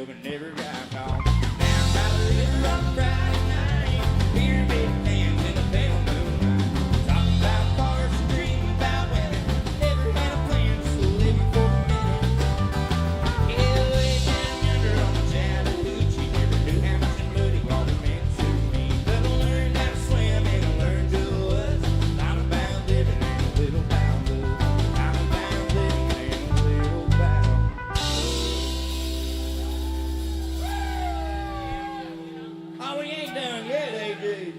club and never got caught. Down by the river on Friday night, beer big cans in the pale moonlight. Talking about cars and dreaming about women. Never had a plan, just living for a minute. Yeah, way down yonder on the Chattahoochee, never knew how much that muddy water meant to me. But I learned how to swim and I learned to was. I'm about living and a little about love. I'm about living and a little about. Oh, we ain't done yet, AJ.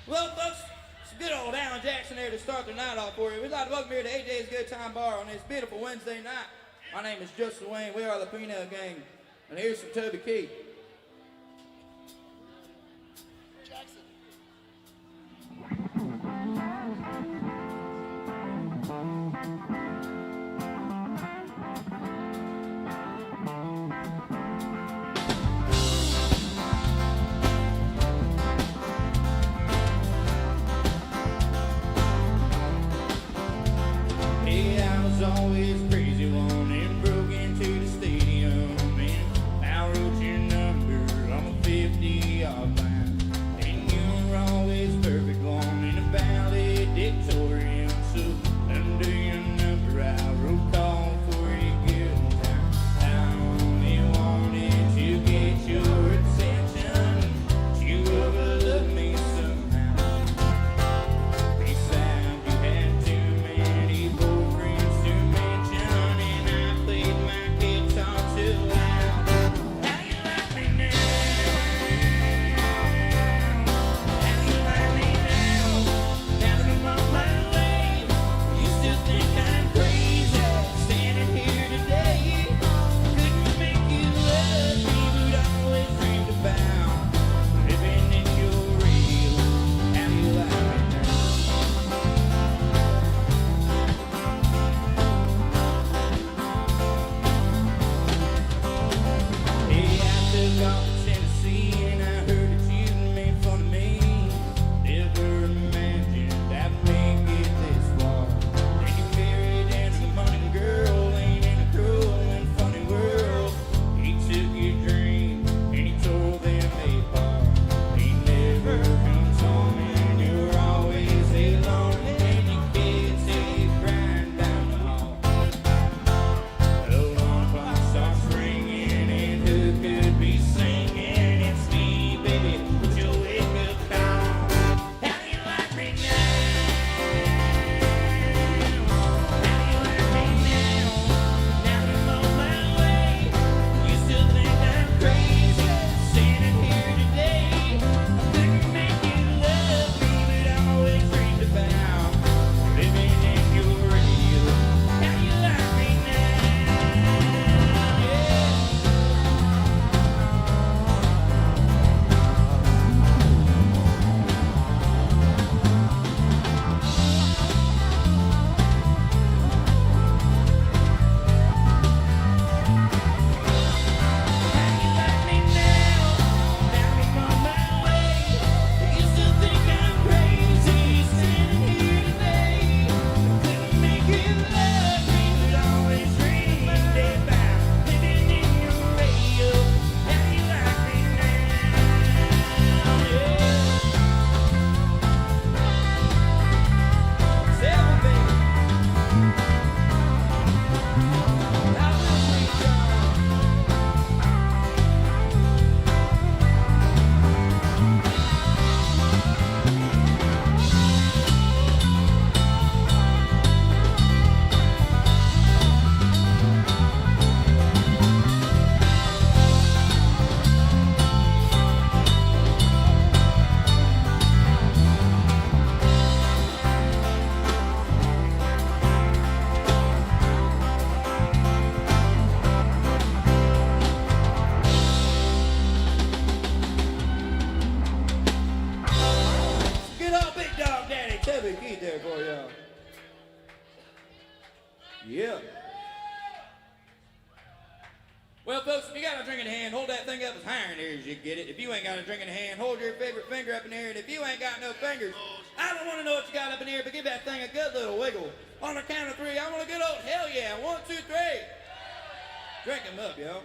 Well, folks, it's good old Alan Jackson there to start the night off for you. We'd like to welcome you to AJ's Good Time Bar on this beautiful Wednesday night. My name is Justin Wayne. We are the Peanut Gang. And here's some Toby Keith. Hey, I was always crazy one and broke into the stadium and now wrote your number on a 50-yard line. And you were always perfect one in a valedictorian, so under your number I wrote call for a good time. I only wanted to get your attention, you overlooked me somehow. Besides, you had too many boyfriends to mention. there for y'all. Yeah. Well, folks, if you got a drink in hand, hold that thing up as high in there as you get it. If you ain't got a drink in hand, hold your favorite finger up in there. And if you ain't got no fingers, I don't want to know what you got up in here, but give that thing a good little wiggle. On the count of three, I want a good old hell yeah. 1, 2, 3. Drink them up, yo.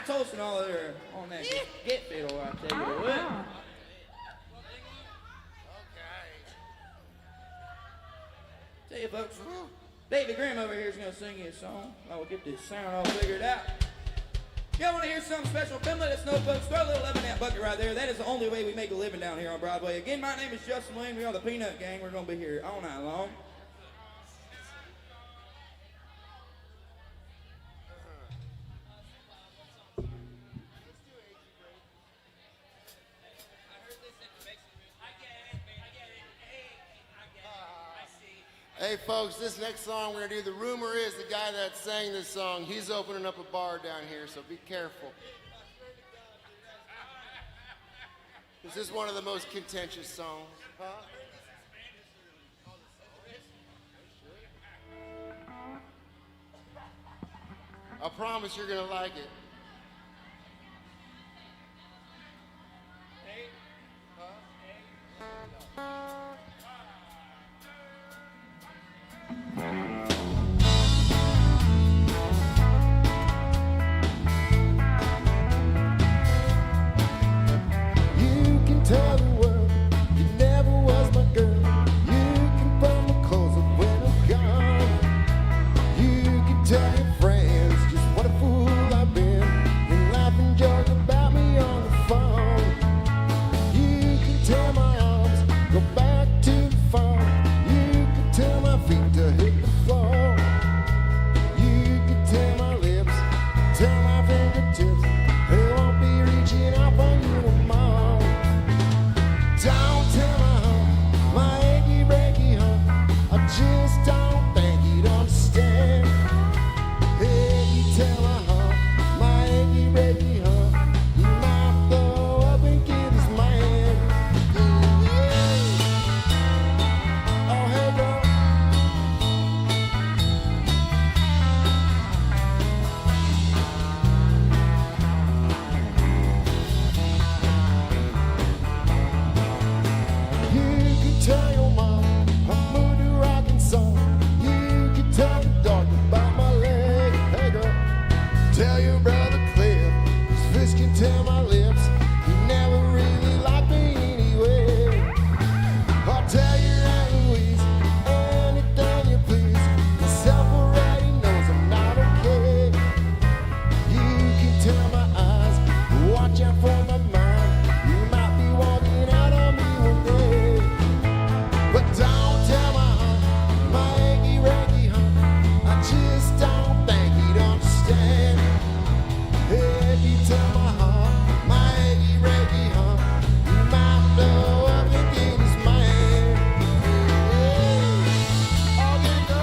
Toasting all of her on that get fiddle, I tell you what. Tell you folks, David Grimm over here is going to sing you a song. I will get this sound all figured out. If y'all want to hear something special, come let us know, folks. Throw a little love in that bucket right there. That is the only way we make a living down here on Broadway. Again, my name is Justin Wayne. We are the Peanut Gang. We're going to be here all night long. Hey folks, this next song we're going to do, the rumor is the guy that sang this song, he's opening up a bar down here, so be careful. This is one of the most contentious songs. Huh? I promise you're going to like it. can tell the world you never was my girl. You can put my clothes up when I'm gone. You can tell your friends just what a fool I've been and laugh and joke about me on the phone. You can tell my arms go back to the farm. You can tell my feet to hit the floor. You can tell my lips, tell my fingertips they won't be reaching out for you no more. Don't tell my heart, my achy breaky heart, I just don't think you'd understand. If you tell my heart, my achy breaky heart, you might blow up and kill this man. Oh hey girl. You can tell your mom I'm moved to rockin' song. You can tell the dog about my leg. Hey girl, tell your brother Cliff his fist can tell my lips he never really liked me anyway. I'll tell your Aunt Louise anything you please. Yourself already knows I'm not okay. You can tell my eyes watch out for my mind. You might be walking out on me one day. But don't tell my heart, my achy breaky heart, I just don't think he'd understand. If you tell my heart, my achy breaky heart, you might blow up and kill this man. Oh, there you go.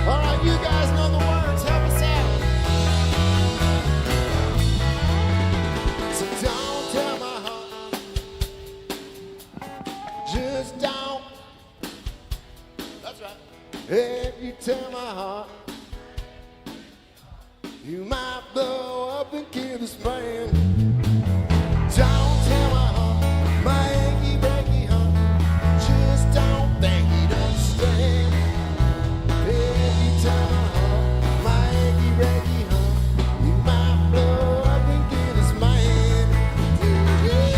All right, you guys know the words. Help us out. So don't tell my heart. Just don't. That's right. If you tell my heart, you might blow up and kill this man. Don't tell my heart, my achy breaky heart, just don't think he'd understand. If you tell my heart, my achy breaky heart, you might blow up and kill this man. Yeah.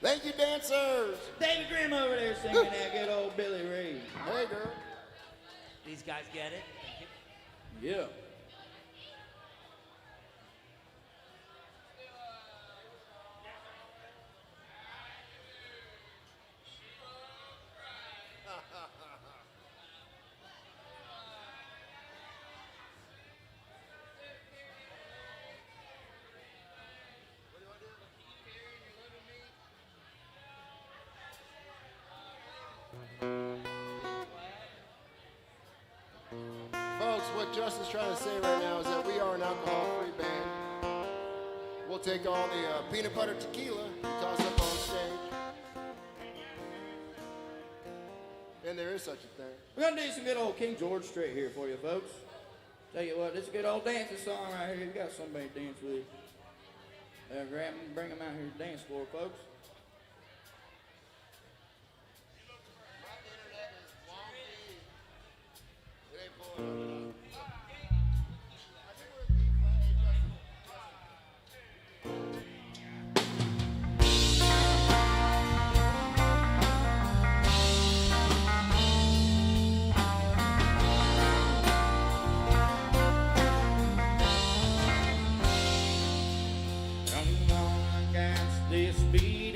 Thank you, dancers. David Grimm over there singing that good old Billy Ray. Hey, girl. These guys get it? Yeah. Folks, what Justin's trying to say right now is that we are an alcohol-free band. We'll take all the peanut butter tequila and toss up on stage. And there is such a thing. We're gonna do some good old King George Strait here for you, folks. Tell you what, this is a good old dancing song right here. You got somebody to dance with. Grab them, bring them out here to dance for, folks. It ain't pulling up. Come on against this beat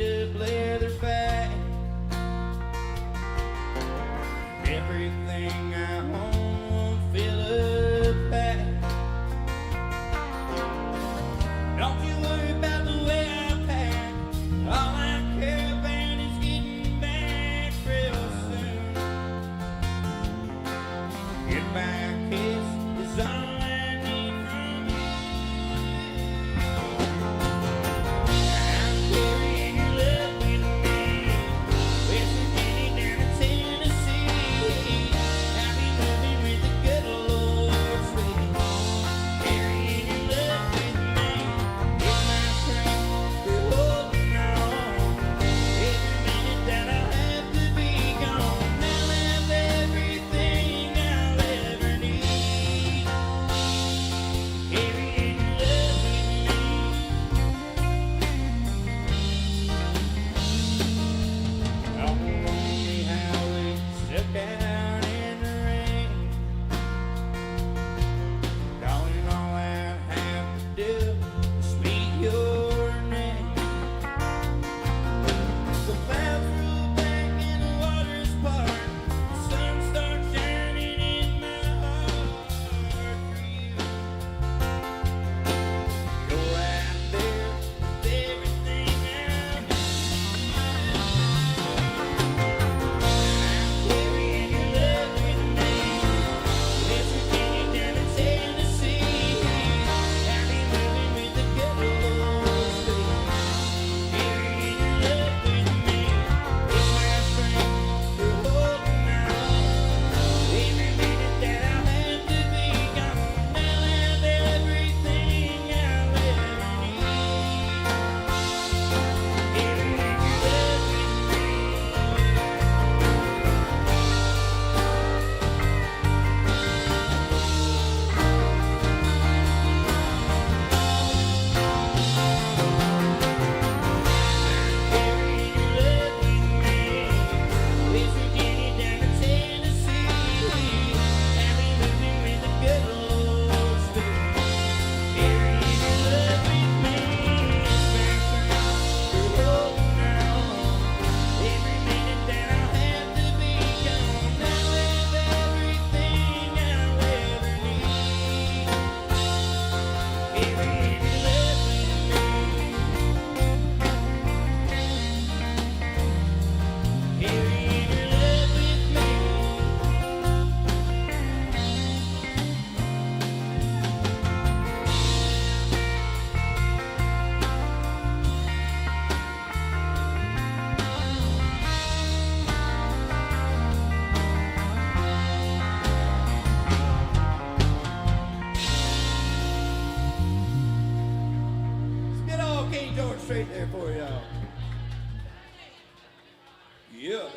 Yeah.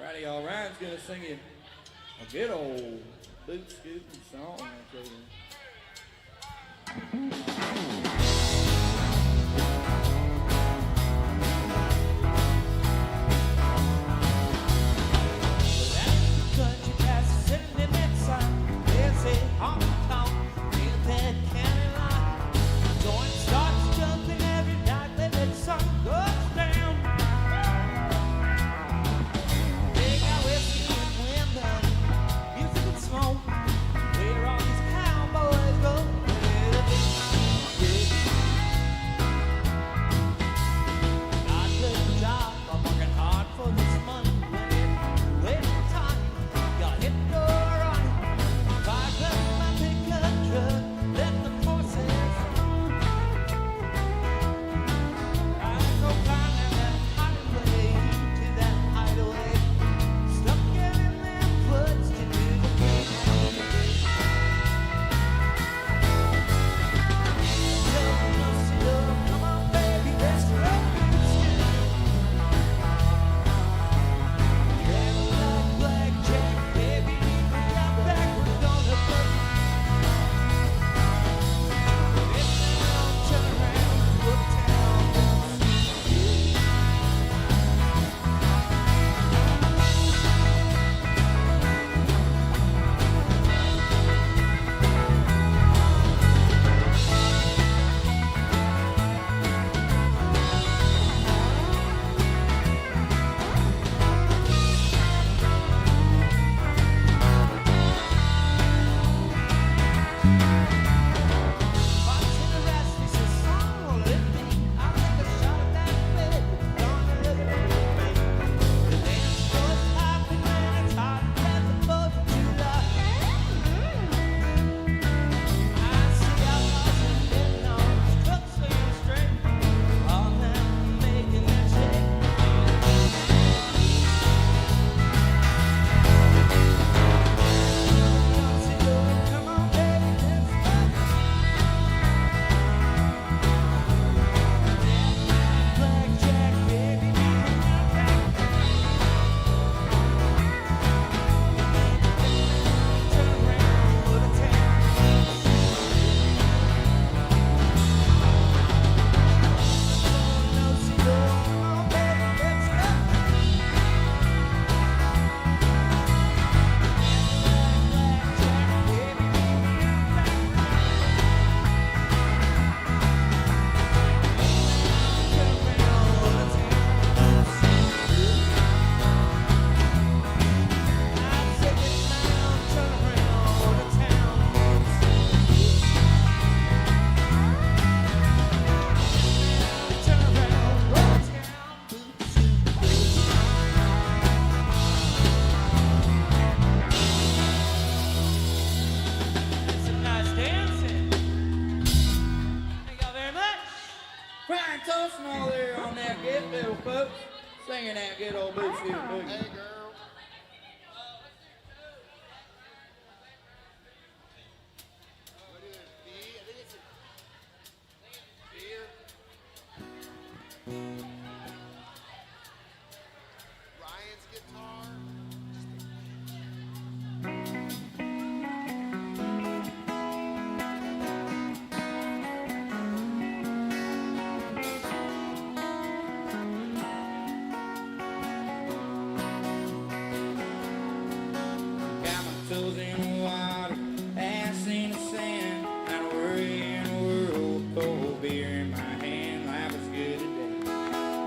Righty, all Ryan's gonna sing you a good old boot scooting song, I tell you. Country pass sitting in that sun. There's a honky tonk in that county line. Joint starts jumping every night when that sun goes down. They got whiskey and women, music and smoke. Where all these cowboys go. Got a good job, I'm working hard for this money. When it waiting time, got hit or run. Fired up my pickup truck, let the forces run. I go climbing that highway to that hideaway. Stuck getting them foots to do the thing out the day. Tell me no slow, come on baby, let's rock this game. Cadillac blackjack, baby, we got back, we're gonna play. If now, turn around, look down, Brian Thompson all there on that good fiddle, folks, singing that good old boot scooting boogie. Hey, girl. What is it? B? I think it's a beer. Ryan's guitar. Got my toes in the water, ass in the sand, not a worry in the world, cold beer in my hand, life is good today.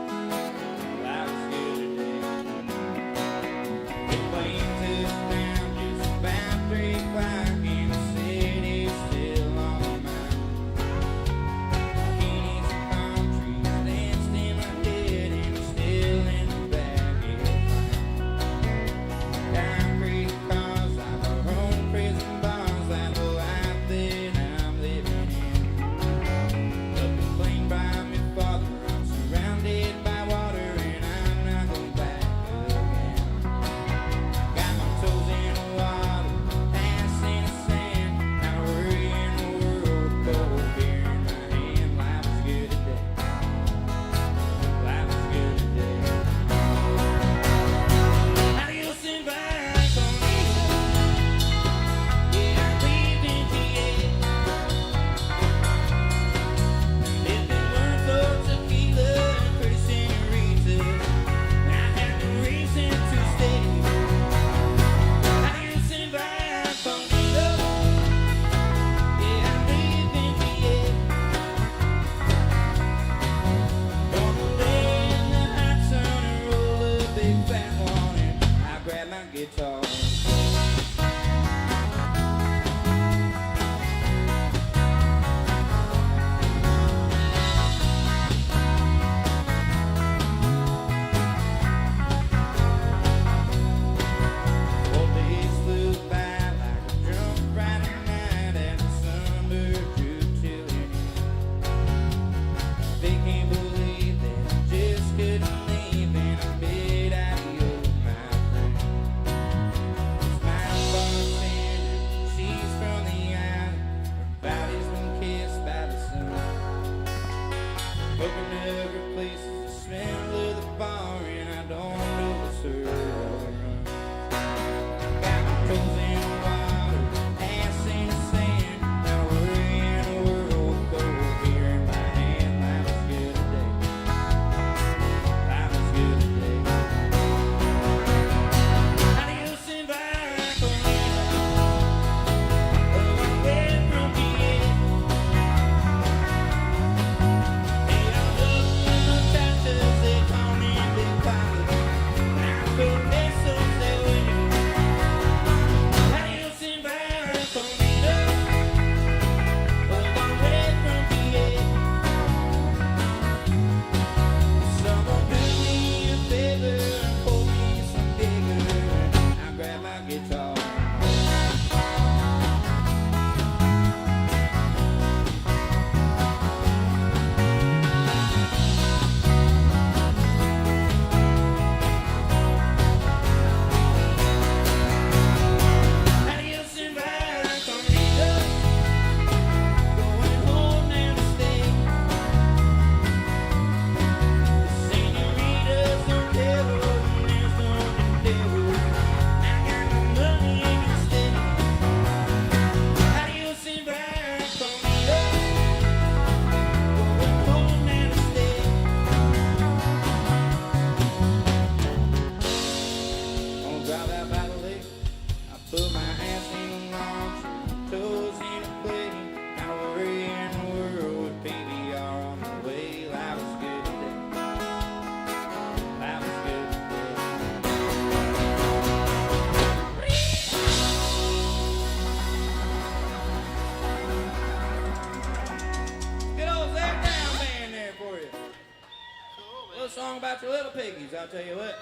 song about your little piggies, I'll tell you what.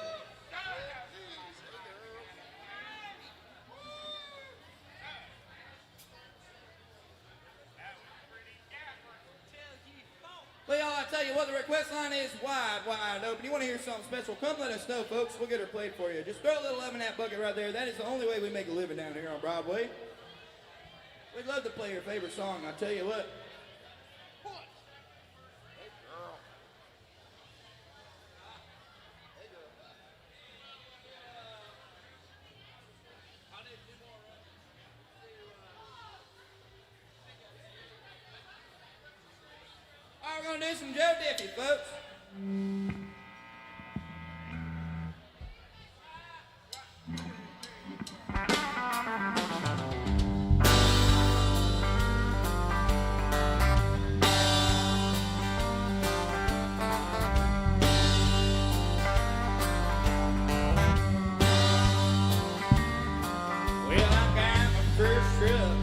Well, y'all, I tell you what, the request line is wide, wide open. You want to hear something special? Come let us know, folks. We'll get her played for you. Just throw a little love in that bucket right there. That is the only way we make a living down here on Broadway. We'd love to play your favorite song, I tell you what. All right, we're going to do some Joe Diffie, folks. Well, I got my first truck,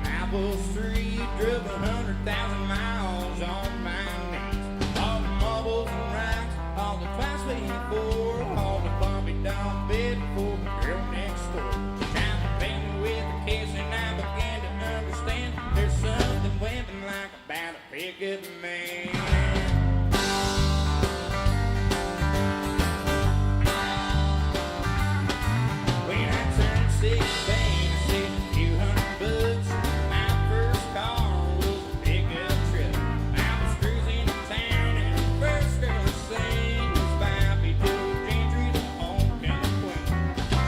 Apple Street, drove 100,000 miles on my knees. All the marbles and racks, all the twice before, all the Bobby Down bed for the girl next door. Time to pay me with a kiss, and I began to understand there's something women like about a pickup man. When I turned 16, I saved a few $100. My first car was a pickup truck. I was cruising to town, and the first girl I seen was Bobby Joe Gentry, the homecoming queen.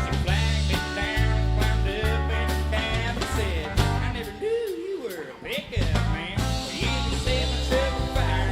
She flagged me down, climbed up in the cab, and said, "I never knew you were a pickup man. You either set my truck on fire,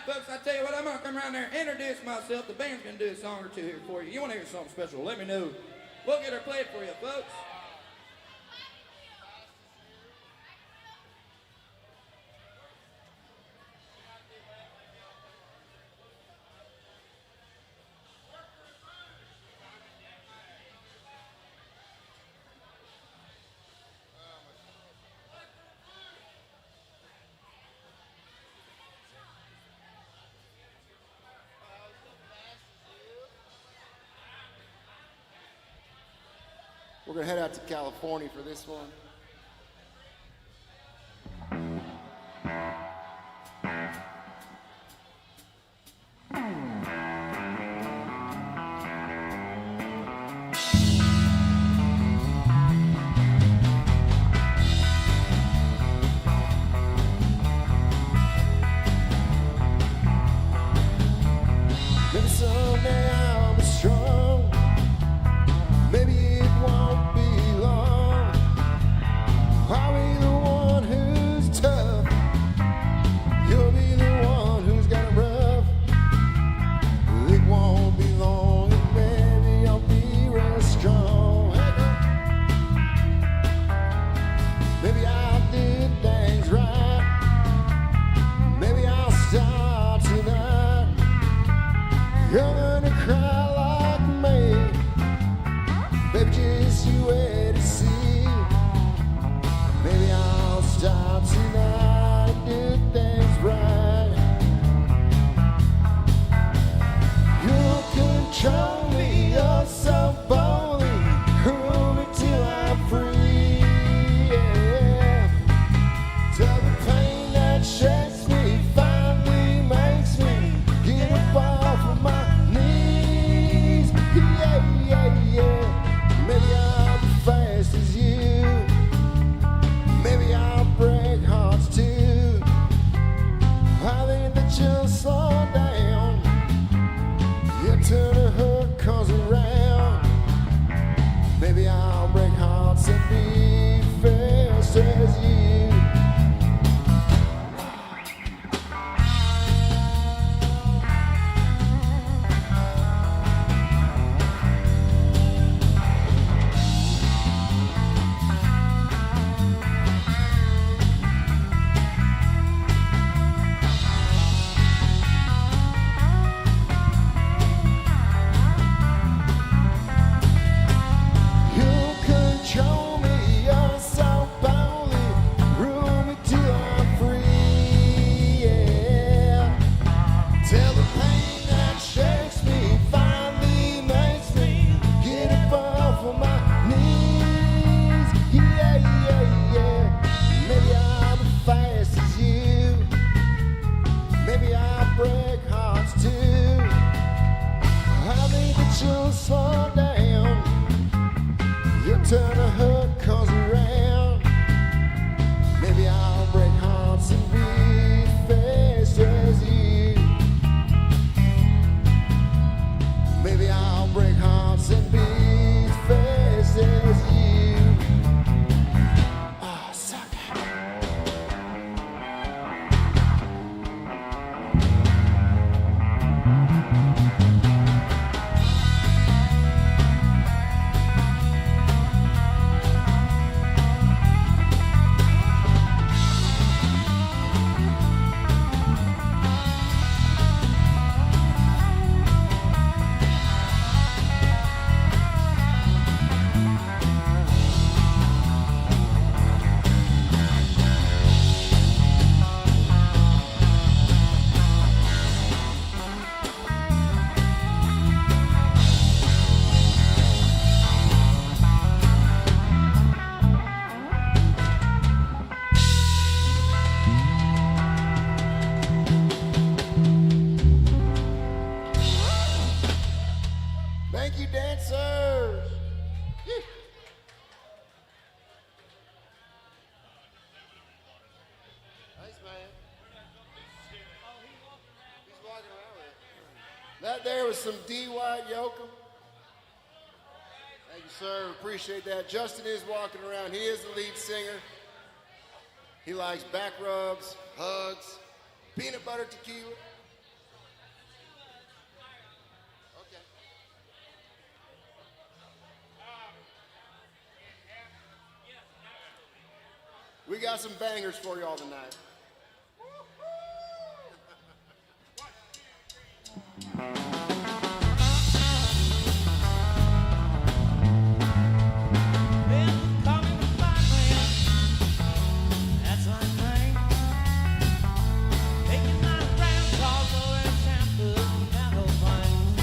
folks, I tell you what, I'm gonna come around there and introduce myself. The band's gonna do a song or two here for you. You wanna hear something special, let me know. We'll get her played for you, folks. We're gonna head out to California for this one. Maybe someday I'll be strong. Maybe it won't be long. I'll be the one who's tough. You'll be the one who's got it rough. It won't be long, and maybe I'll be real strong. Maybe I'll do things right. Maybe I'll start tonight. You're gonna cry like me. Baby, just you wait to see. Maybe I'll stop tonight and do things right. You control me, you're so boldly. Rule me till I'm free. Yeah. Till the pain that shakes me finally makes me get up off of my knees. Yeah, yeah, yeah. Maybe I'll be fast as you. Maybe I'll break hearts too. I think that you'll slow down. You turn the hurt cause around. Maybe I'll break hearts and be fast as you. You control me, you're so boldly. Rule me till I'm free, yeah. Till the pain that shakes me finally makes me get up off of my knees. Yeah, yeah, yeah. Maybe I'll be fast as you. Maybe I'll break hearts too. I think that you'll slow down. You turn a hurt cause around. Maybe I'll break hearts and be fast as you. Maybe I'll break hearts and be fast as you. Ah, sucker. Thank you, dancers. Phew. Thanks, man. He's walking around with it. That there was some D. White Yoakum. Thank you, sir. Appreciate that. Justin is walking around. He is the lead singer. He likes back rubs, hugs, peanut butter tequila. We got some bangers for y'all tonight. Been coming to find me. That's my name. Making my rounds all over Tampa, Meadow Plains.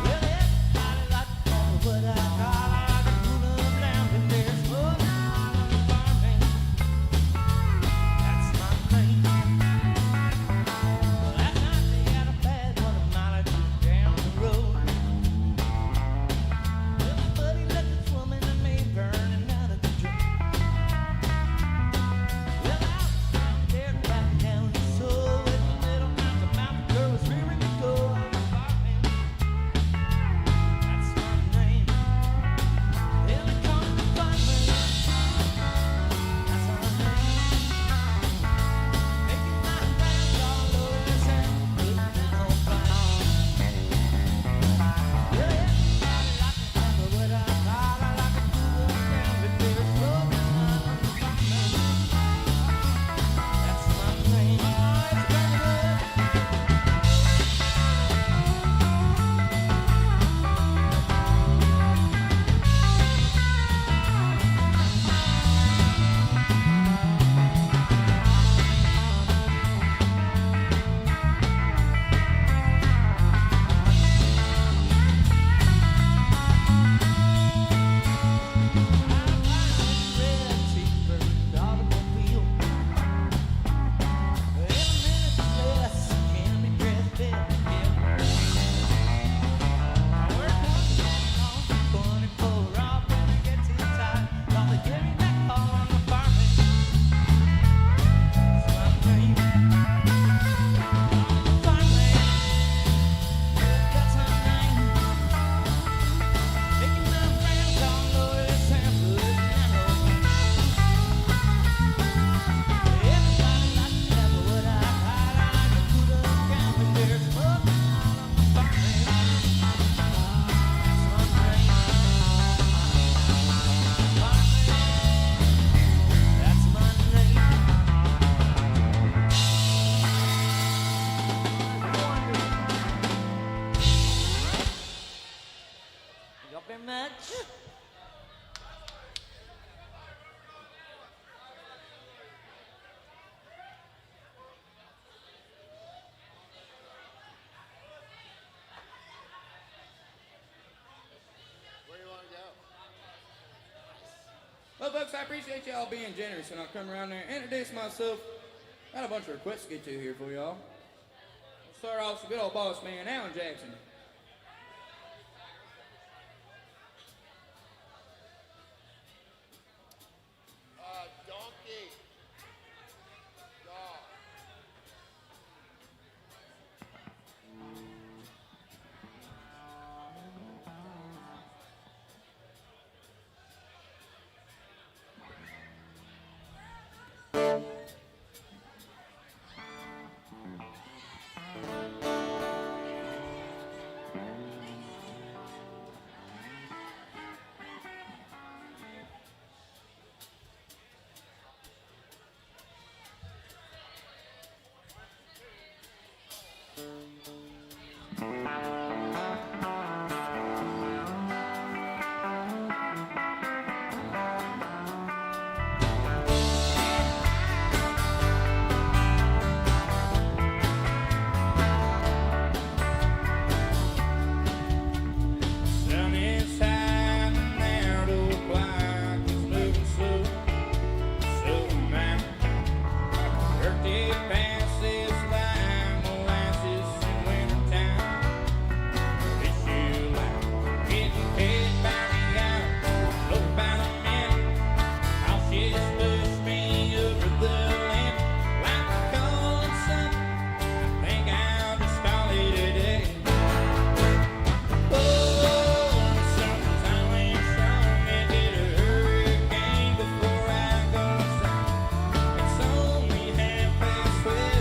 Well, everybody like to call me what I call. I like to pull up down in there, smoking on the farming. That's my name. Well, last night they had a bad one a mile or two down the road. Well, my buddy let this woman and me burning out of the truck. Well, I was down there back down the soul with a little mouth girl was rearing to go on the farming. That's my name. Well, they call me the farmer. That's my name. Making my rounds all over the town, putting that on fire. Well, everybody like to have what I call. I like to pull up down the river, smoking on the farming. That's my name. Oh, it's coming up. Thank you very much. Where do you want to go? Well, folks, I appreciate y'all being generous, and I'll come around there and introduce myself. Got a bunch of requests to get to here for y'all. We'll start off with good old boss man, Alan Jackson. Donkey. Dog. Sun is high and there to clock is moving slow. So man, birthday passes like molasses in wintertime. Wish you luck, getting paid by the hour, look by the minute. How she's pushed me over the limit. Like a cold sun, think I'll just call it a day. Oh, sometimes I ain't strong and get a hurricane before I go south. It's only halfway sweat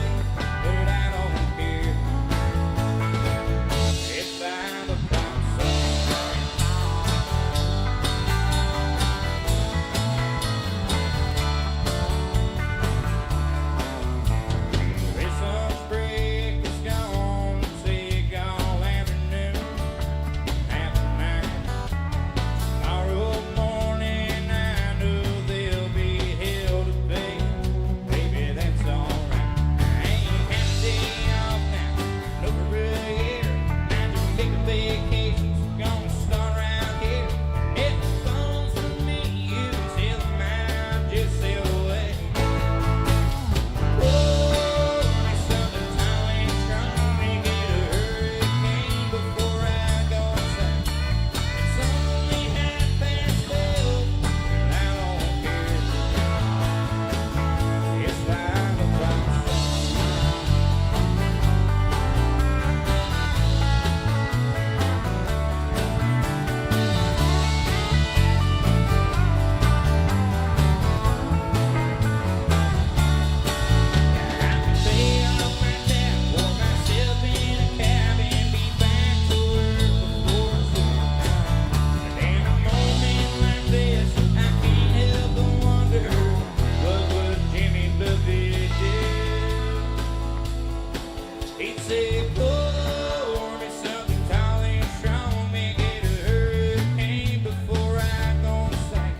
say, pour me something tall and strong, make it a hurricane before I go insane.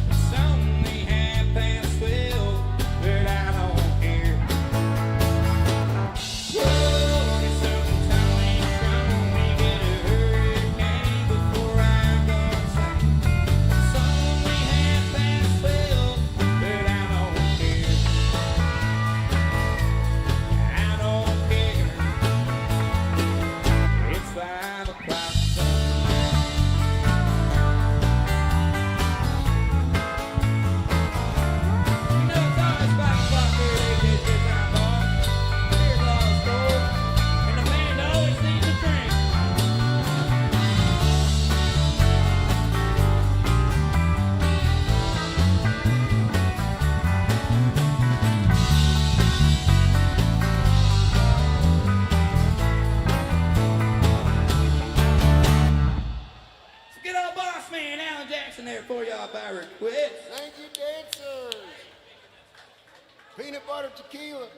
It's only 12:30, but I don't care. Pour me something tall and strong, make it a hurricane before I go insane. It's only 12:30, but I don't care. I don't care. It's 5 o'clock. You know it's always 5 o'clock here at AJ's Good Time Bar. Here's all the stove, and the band always needs a drink. So get old boss man Alan Jackson there for y'all by request. Thank you, dancers. Peanut butter tequila.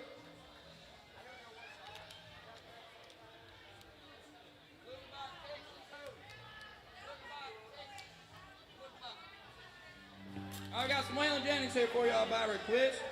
I got some Waylon Jennings here for y'all by request.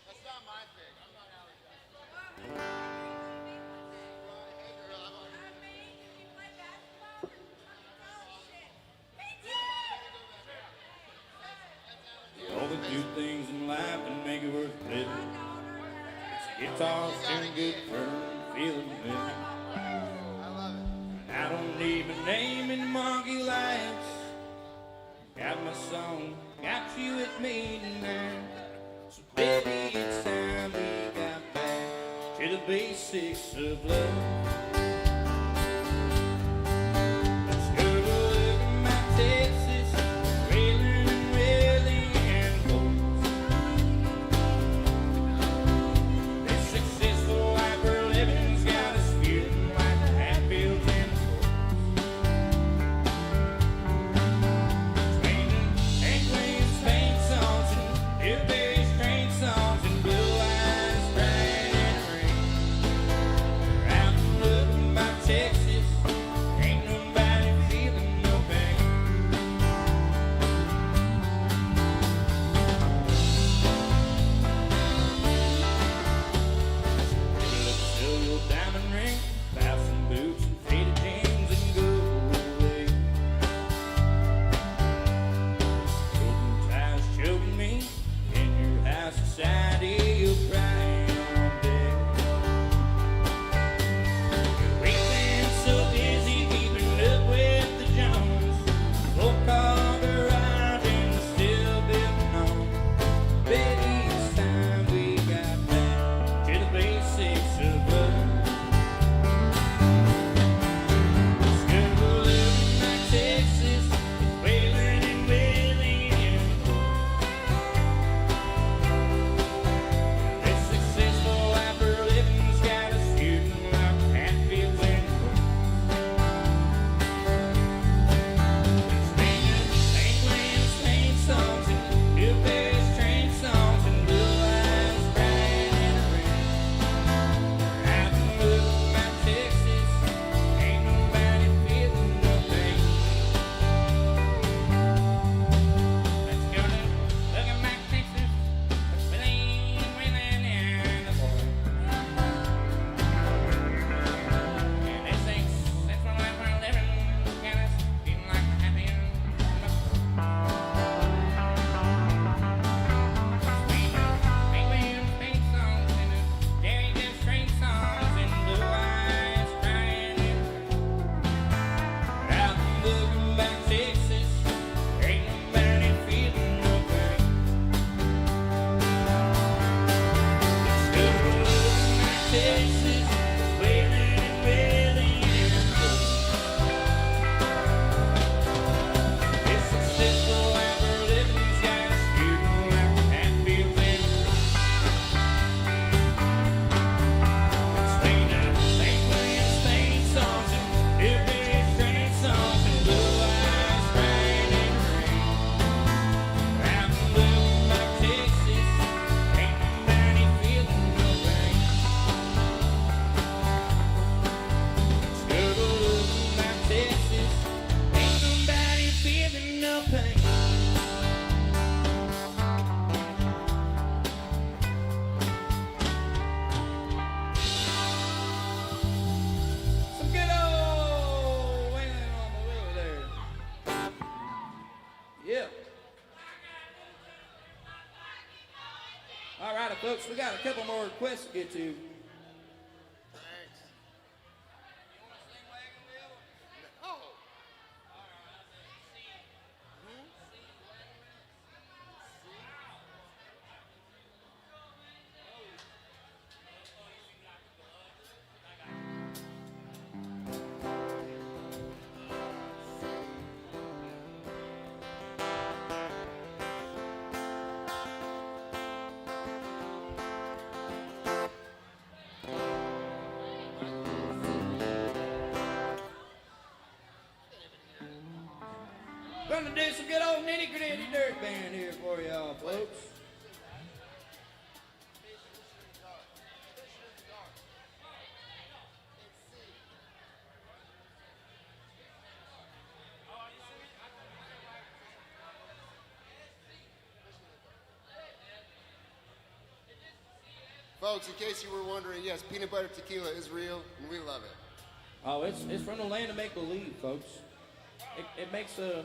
That's not my thing. I'm not Alex. All the good things in life that make it worth living. Guitar feeling good, firm, feeling living. I love it. I don't need my name in the monkey lights. Got my song, got you with me tonight. So baby, it's time we got back to the basics of love. Let's go to look at my Texas, wailing and wailing and boats. They're successful folks. We got a couple more requests to get to. Gonna do some good old nitty gritty dirt band here for y'all, folks. Folks, in case you were wondering, yes, peanut butter tequila is real, and we love it. Oh, it's from the land of make believe, folks. It makes a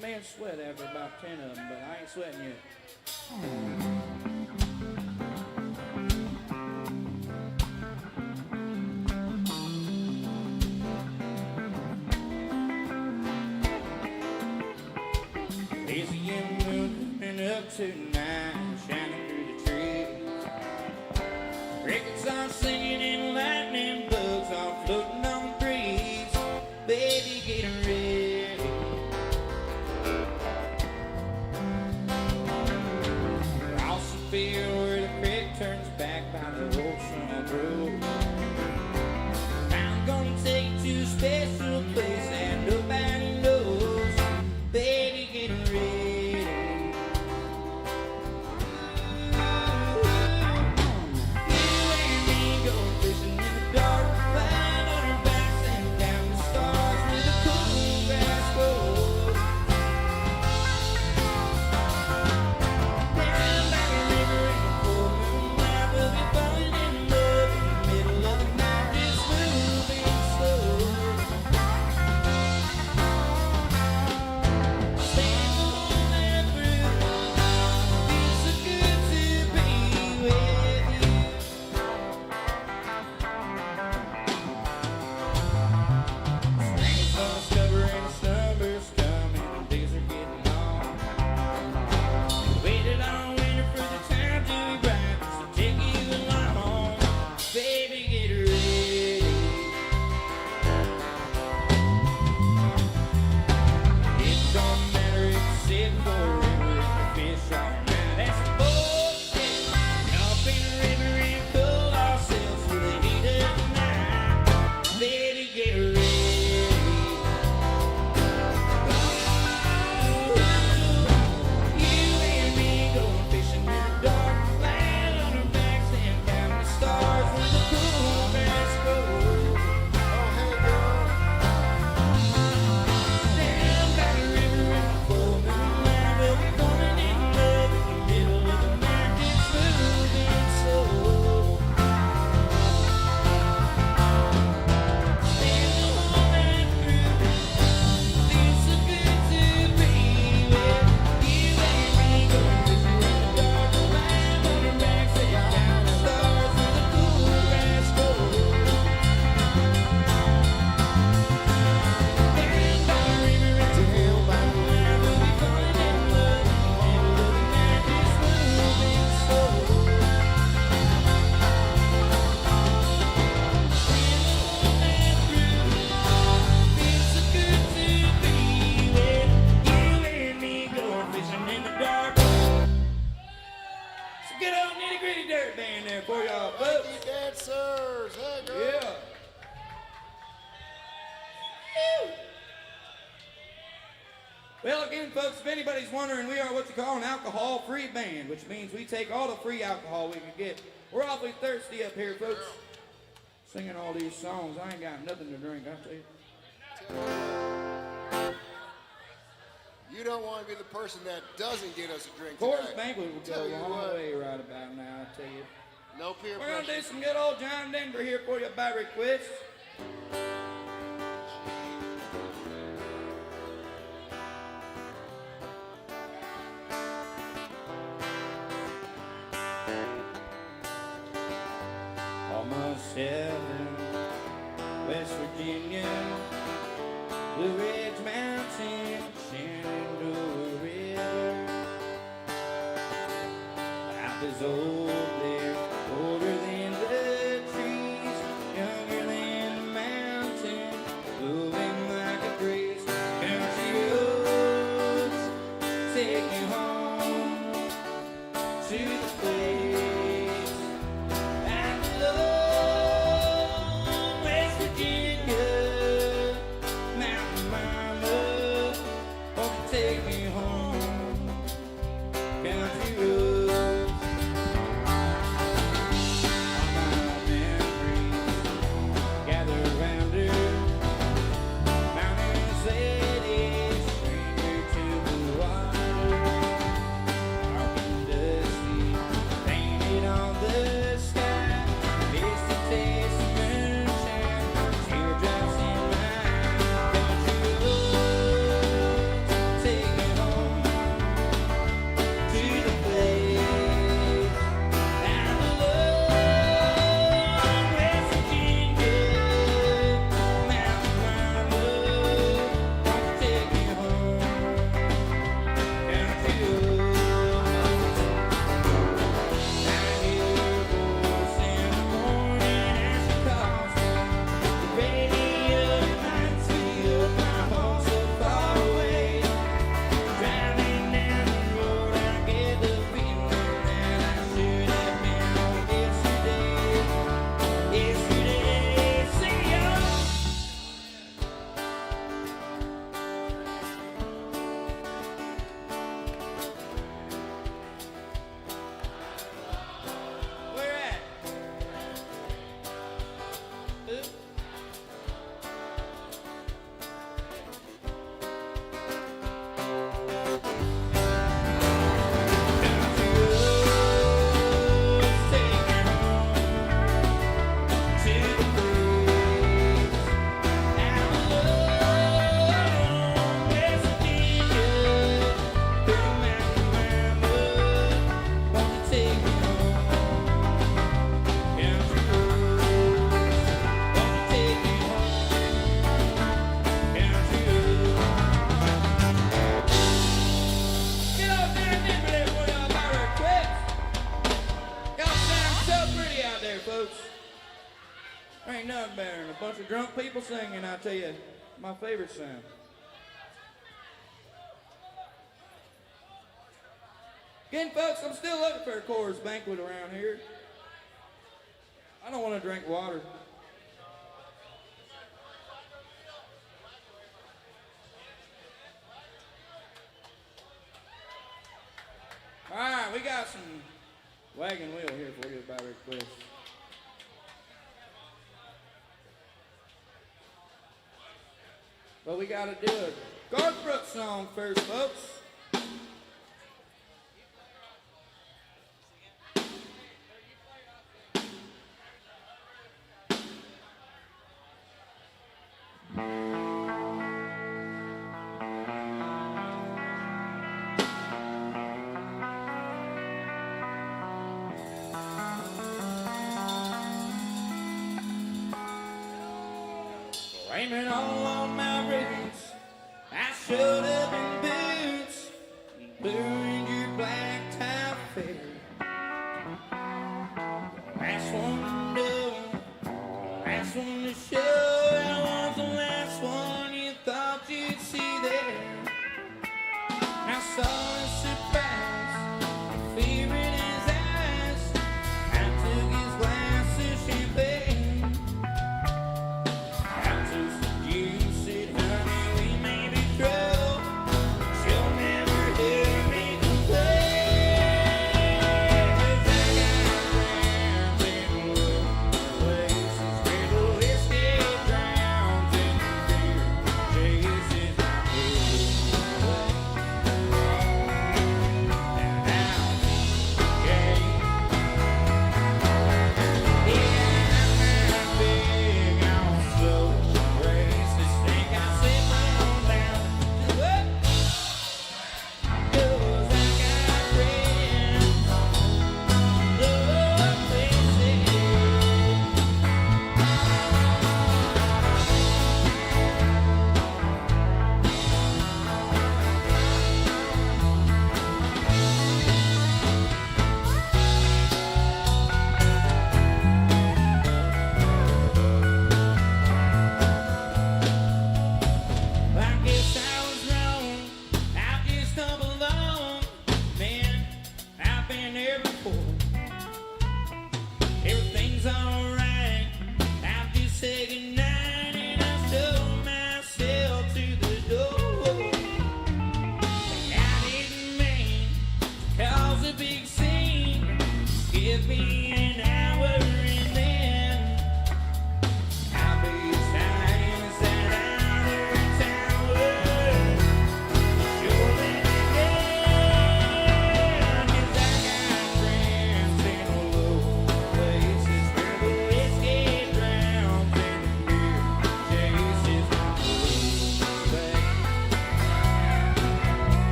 man sweat after about 10 of them, but I ain't sweating yet. There's a young moon coming up tonight, shining through the trees. Crickets are singing and lightning bugs are floating on the breeze. Baby, get ready. Across the field where the creek turns back by the old Summer Road. I'm gonna take you to a special place and nobody knows. Baby, get ready. You and me go fishing in the dark, right on our backs and down the stars where the cool grass grows. Down by the river in the full moonlight, we'll be falling in love in the middle of the night, just moving slow. Stand on that bridge, feels so good to be with you. Rainstorms covering the summer's coming, the days are getting long. Waited all winter for the time to be right, so take you along. Baby, get ready. It don't matter if you sit forever and the fish all night. That's bullshit. Jump in the river and cool ourselves for the heat of the night. Baby, get ready. You and me going fishing in the dark, lying on our backs and counting the stars where the cool grass grows. Oh, hey, girl. Down by the river in the full moonlight, we'll be falling in love in the middle of the night, just moving slow. Stand on that bridge, feels so good to be with you and me going fishing in the dark, lying on our backs and counting the stars where the cool grass grows. Down by the river in the full moonlight, we'll be falling in love in the middle of the night, just moving slow. Feels so good to be with you and me going fishing in the dark. It's a good old nitty gritty dirt band there for y'all, folks. Thank you, dancers. Hey, girl. Yeah. Woo. Well, again, folks, if anybody's wondering, we are what you call an alcohol-free band, which means we take all the free alcohol we can get. We're awfully thirsty up here, folks. Singing all these songs, I ain't got nothing to drink, I tell you. You don't want to be the person that doesn't get us a drink Coors tonight. Banquet will Tell go you a long what. way right about now, I tell you. No peer We're gonna pressure. do some good old John Denver here for you by request. West Virginia, Blue Ridge Mountain, Shenandoah River. Life is old there, older than the trees, younger than the mountain, moving like a breeze. Country roads take you home to the place I love. West Virginia, Mountain Mama, won't you take me home? Country roads, all my memories gather around her. Mountains lady, stranger to the water, dark and dusty, painted on the sky. It's the taste of moonshine, teardrops in my country roads. Take me home to the place I love. West Virginia, Mountain Mama, won't you take me home? Country roads. I hear your voice in the morning as you call me. The radio reminds me of my home so far away. Driving down the road, I get the feeling that I should have been home yesterday. Yesterday, see ya. Where at? Who? Country roads take me home to the place I love. West Virginia, through Mountain Mama, won't you take me home? Country roads, won't you take me home? Country roads. Get up there and nip it for y'all by request. Y'all sound so pretty out there, folks. There ain't nothing better than a bunch of drunk people singing, I tell you. My favorite sound. Again, folks, I'm still looking for a Coors Banquet around here. I don't want to drink water. All right, we got some wagon wheel here for you by request. But we got to do a Garth Brooks song first, folks. Blaming all on my roots. I showed up in boots and blew in your black tie fair. Last one to know, last one to show. I was the last one you thought you'd see there. I saw a surprise, the fear in his eyes. I took his glass of champagne.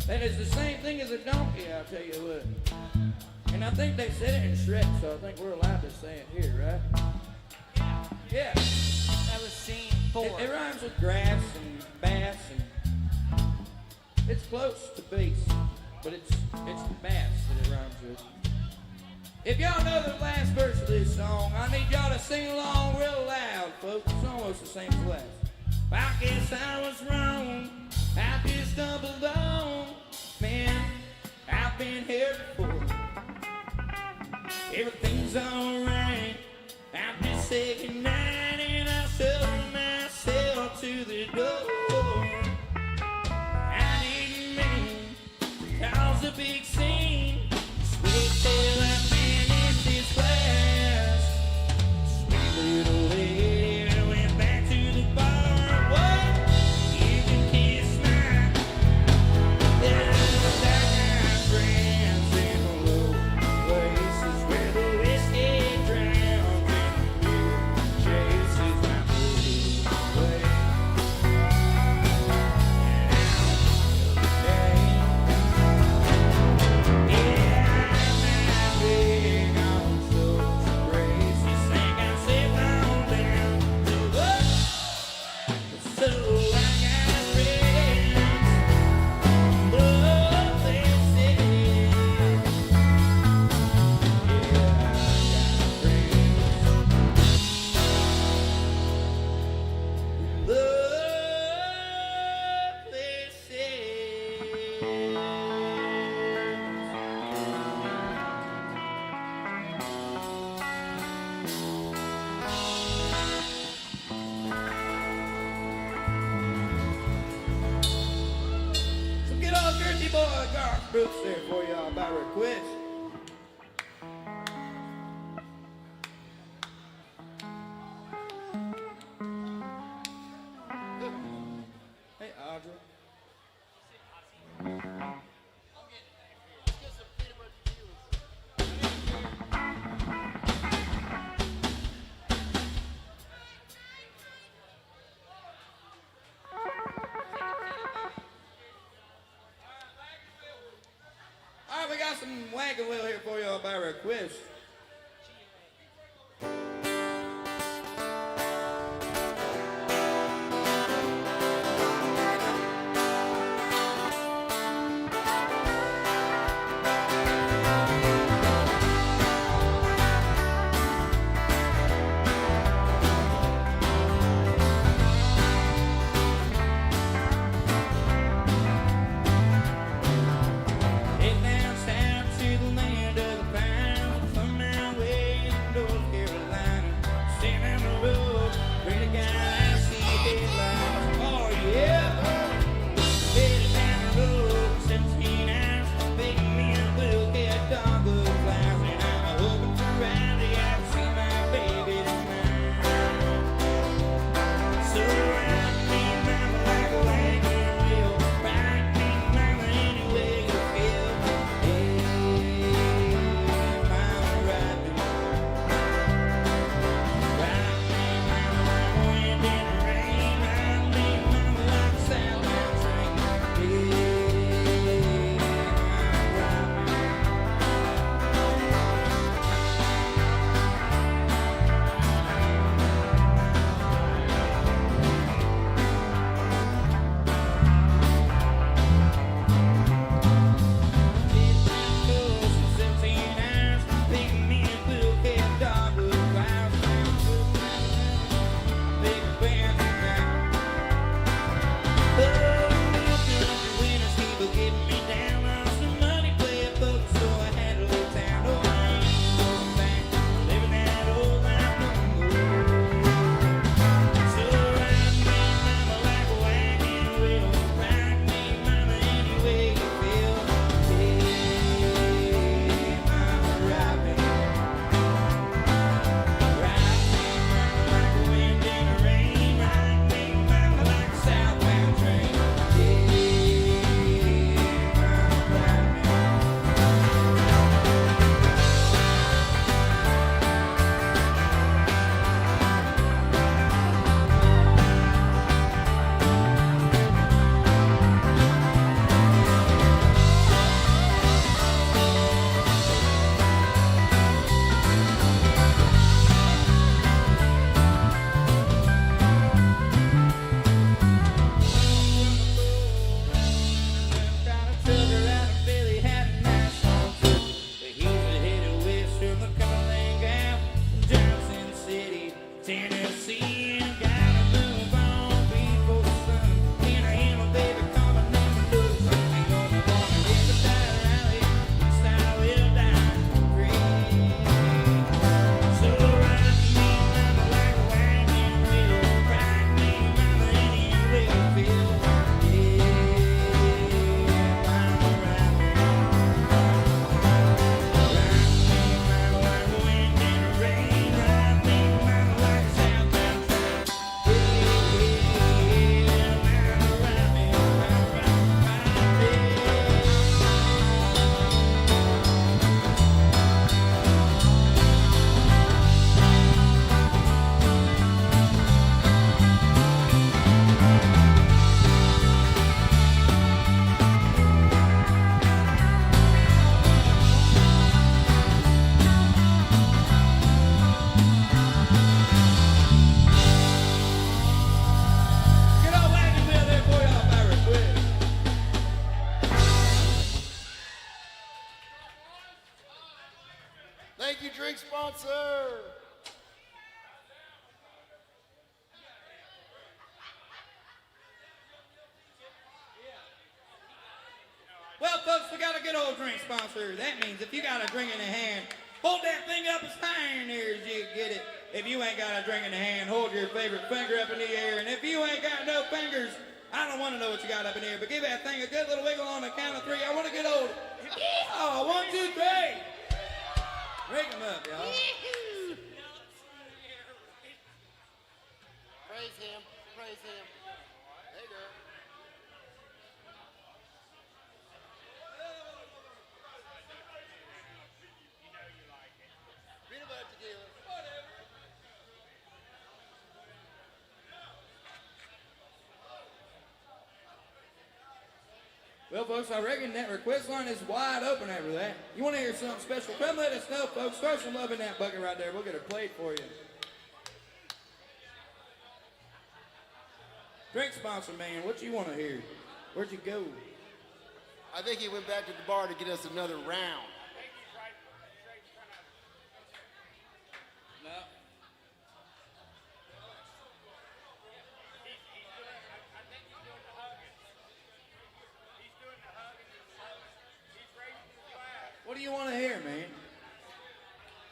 And it's the same thing as a donkey, I'll tell you what. And I think they said it in Shrek, so I think we're allowed to say it here, right? Yeah. That was scene 4. It rhymes with grass and bass, and it's close to beast, but it's bass that it rhymes with. If y'all know the last verse of this song, I need y'all to sing along real loud, folks. It's almost the same as the last. I guess I was wrong. I just stumbled on. Man, I've been here before. Everything's alright. I'm just saying goodnight and I shut myself to the door. I didn't mean to cause a big scene. Just wait till I finish this glass. Sweet little lady went back to the bar. What? You can kiss my friends in the low places where the whiskey drowns and the beer chases my blues away. Some good old Jersey boy Garth Brooks there for y'all by request. Hey, Audrey. All right, we got some wagon wheel here for y'all by request. Head down south to the land of the pine. drink sponsor. Well, folks, we got a good old drink sponsor. That means if you got a drink in the hand, hold that thing up as high in there as you get it. If you ain't got a drink in the hand, hold your favorite finger up in the air. And if you ain't got no fingers, I don't want to know what you got up in there, but give that thing a good little wiggle on the count of three. I want to get old. Oh, 1, 2, 3. Wake 'em up, y'all. Praise him. Praise him. Hey, girl. Peanut butter tequila. Well, folks, I reckon that request line is wide open after that. You want to hear something special? Come let us know, folks. Throw some love in that bucket right there. We'll get it played for you. Drink sponsor, man. What you want to hear? Where'd you go? I think he went back to the bar to get us another round. No. What do you want to hear, man?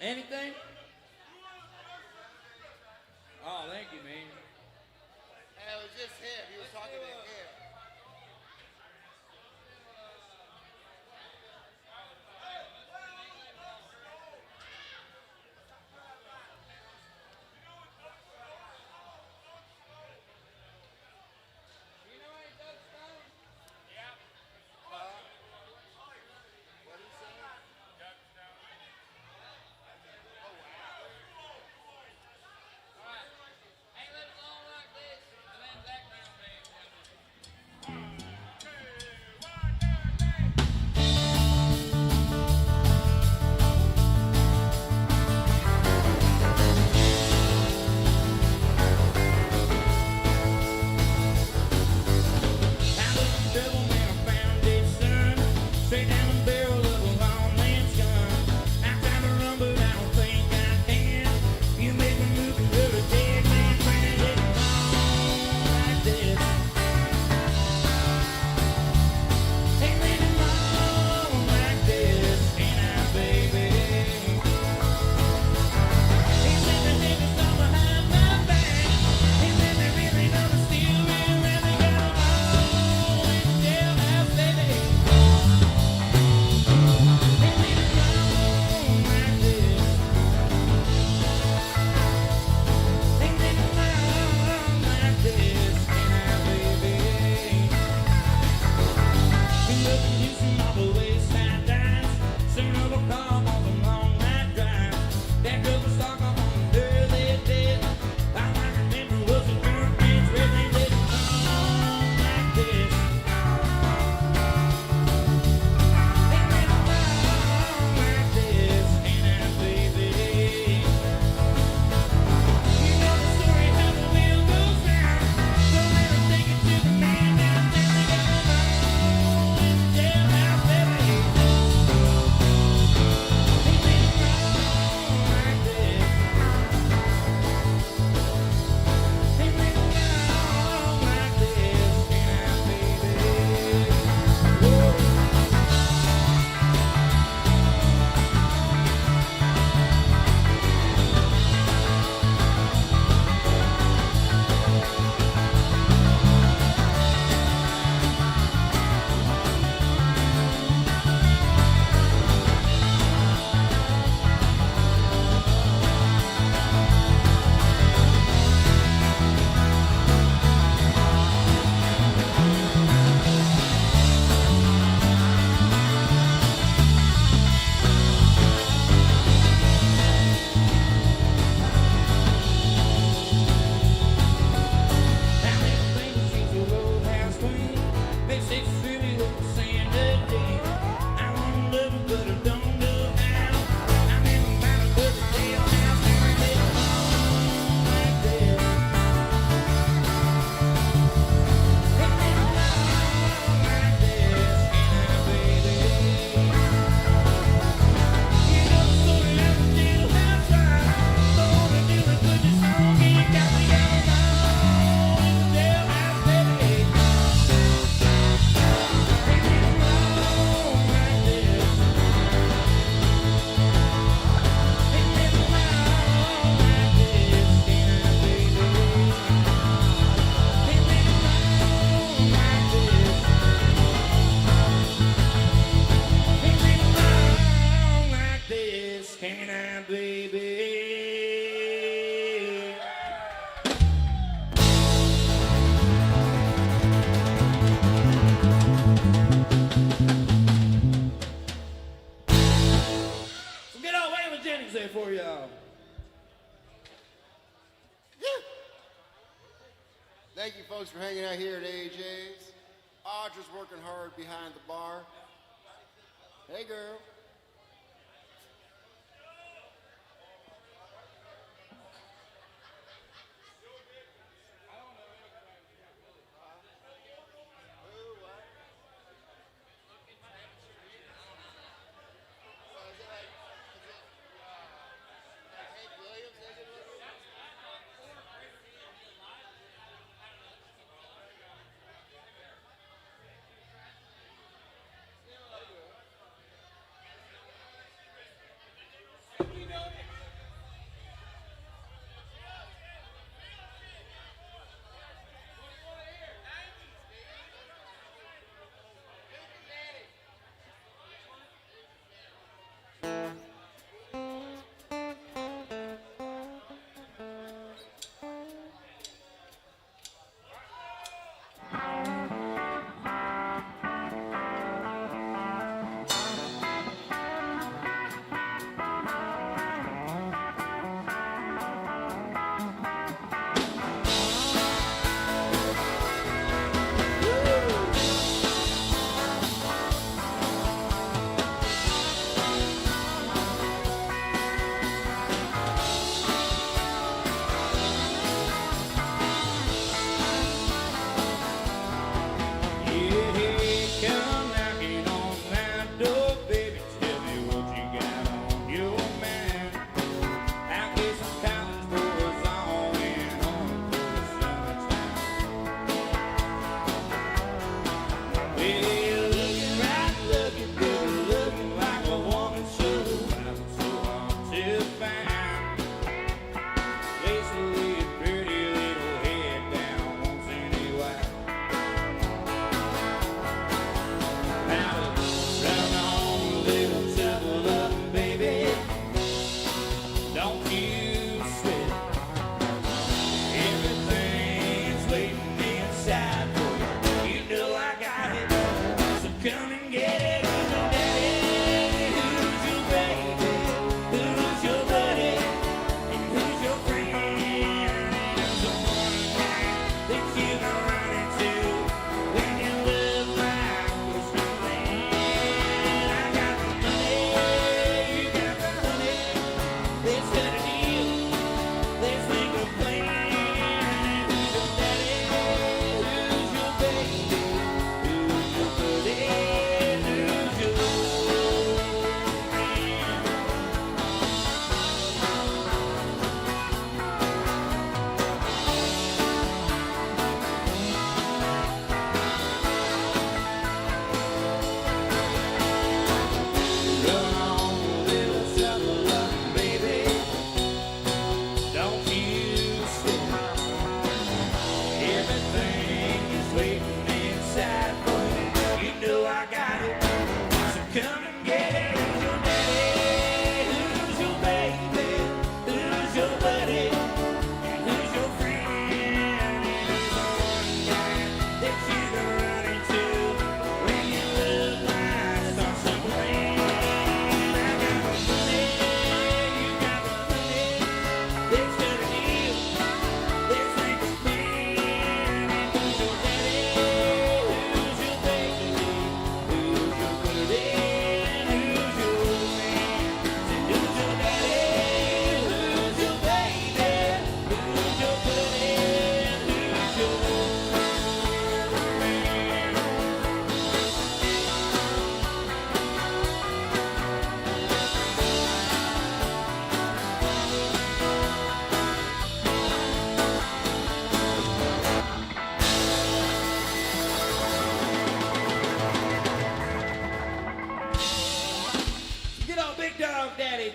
Anything? Oh, thank you, man. It was just him. He was talking to him. What did he say? Oh, wow. Thank you folks for hanging out here at AJ's. Audra's working hard behind the bar. Hey girl.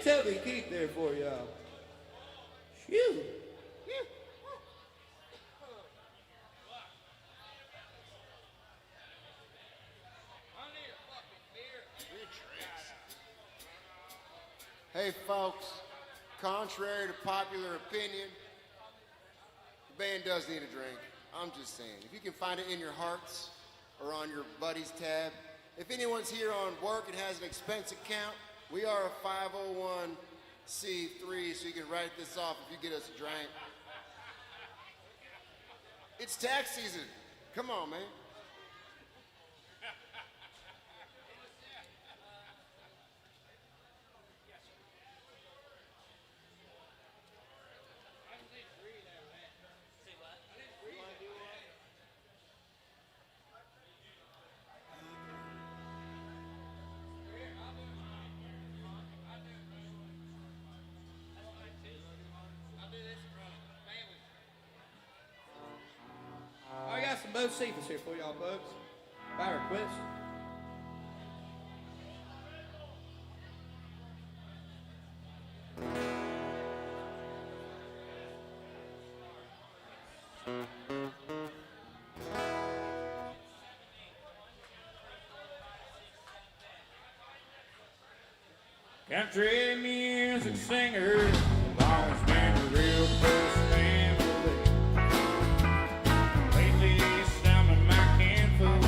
Tubby Keith there for y'all. Phew. Hey folks, contrary to popular opinion, the band does need a drink. I'm just saying, if you can find it in your hearts or on your buddy's tab. If anyone's here on work and has an expense account, we are a 501c3, so you can write this off if you get us a drink. It's tax season. Come on, man. I got some Bo Cephas here for y'all, folks. By request. Country music singer, always been a real close family. Lately, some of my kinfolk,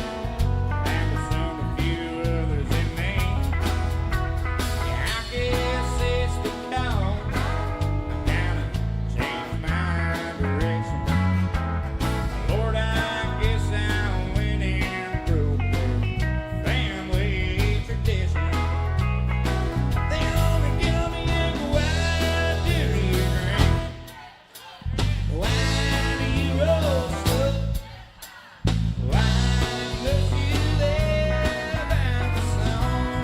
and with some a few others in Maine. Yeah, I guess it's because I kinda changed my direction. Lord, I guess I went and broke the family tradition. They only kill me and go, why do you drink? Why do you roll slow? Why must you live out the song?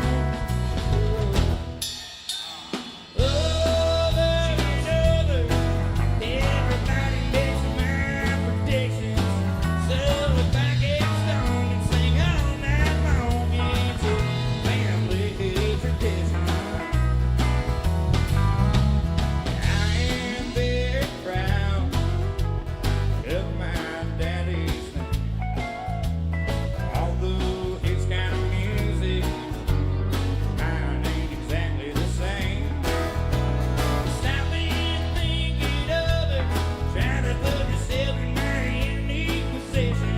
Over and over, everybody makes my predictions. So if I get stoned and sing all night long, it's a family tradition. I am very proud of my daddy's name. Although his kind of music, mine ain't exactly the same. Stop and think it over. Try to put yourself in my unique position.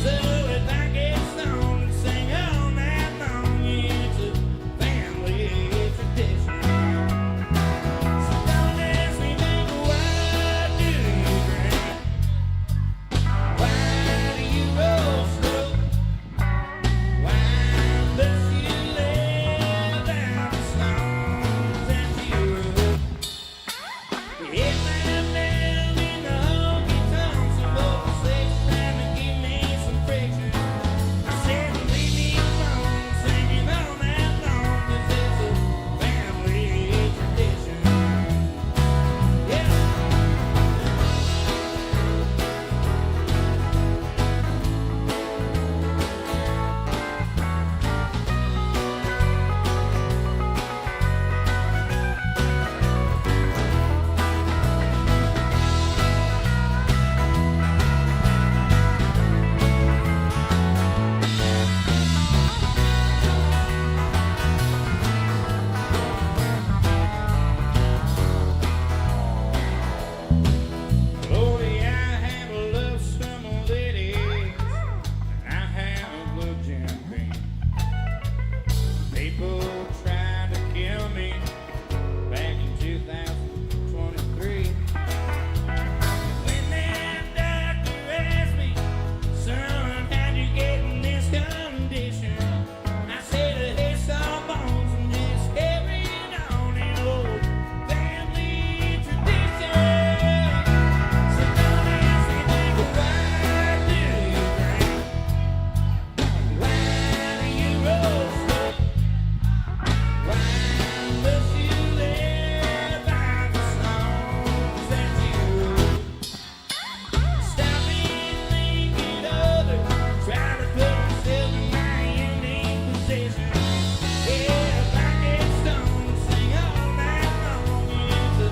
So if I get stoned and sing all night long, it's a family tradition. So don't ask me, baby, why do you drink? Why do you roll slow? Why must you live out the songs that you wrote? Hit my down in the honky tonks and both the sex trying to give me some friction. I said, leave me alone, singing all night long, 'cause it's a family tradition. Yeah. Lordy, I have loved some ladies, and I have loved Jim Beam. People tried to kill me back in 2023. When that doctor asked me, son, how'd you get in this condition? I said, hey, saw bones and just carried on an old family tradition. So don't ask me, baby, why do you drink? Why do you roll slow? Why must you live out the songs that you wrote? Stop and think it over. Try to put yourself in my unique position. Yeah, if I get stoned and sing all night long, it's a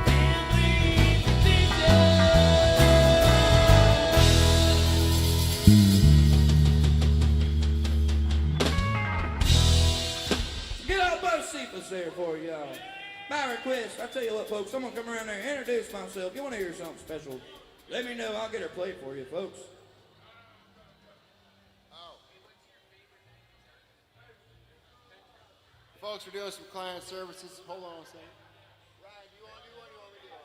family tradition. Get old Bo Cephas there for y'all. My request, I tell you what, folks, I'm gonna come around there and introduce myself. You wanna hear something special? Let me know. I'll get her played for you, folks. Folks, we're doing some client services. Hold on a second. Ryan, do you want to do one? You want me to do one?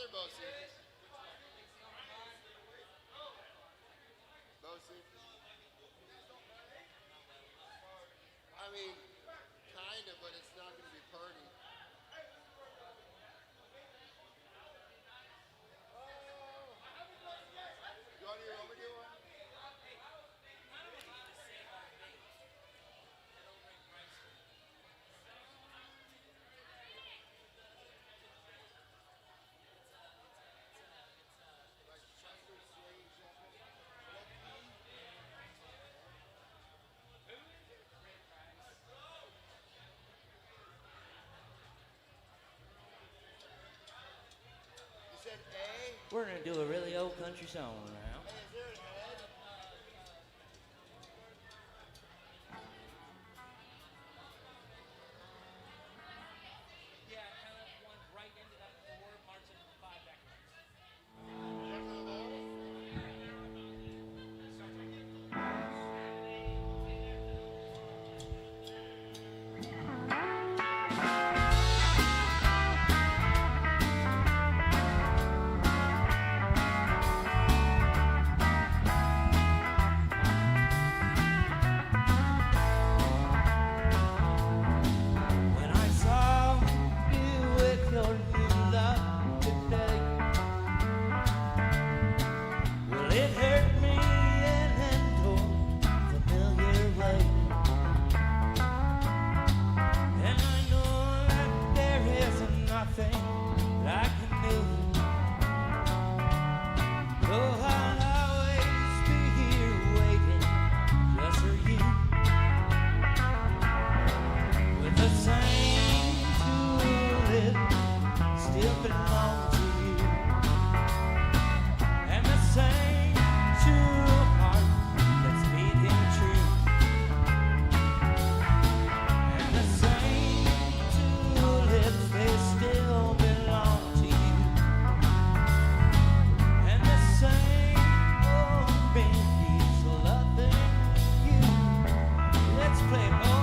there, Bosie. Bosie. I mean, kind of, but it's not going to be party. You want to hear me do one? Like shuffle, swing, shuffle. You said A? We're gonna do a really old country song now. Hey, is there an head? Yeah, kind of one right into that four, march into the five backwards. When I saw you with your new love today, well, it hurt me in an old familiar way. And I know that there is nothing that I can do. Though I'll always be here waiting just for you. With the same tulip still belong to you, and the same true heart that's beating true, and the same tulips they still belong to you, and the same old man keeps loving you. Let's play it, boys.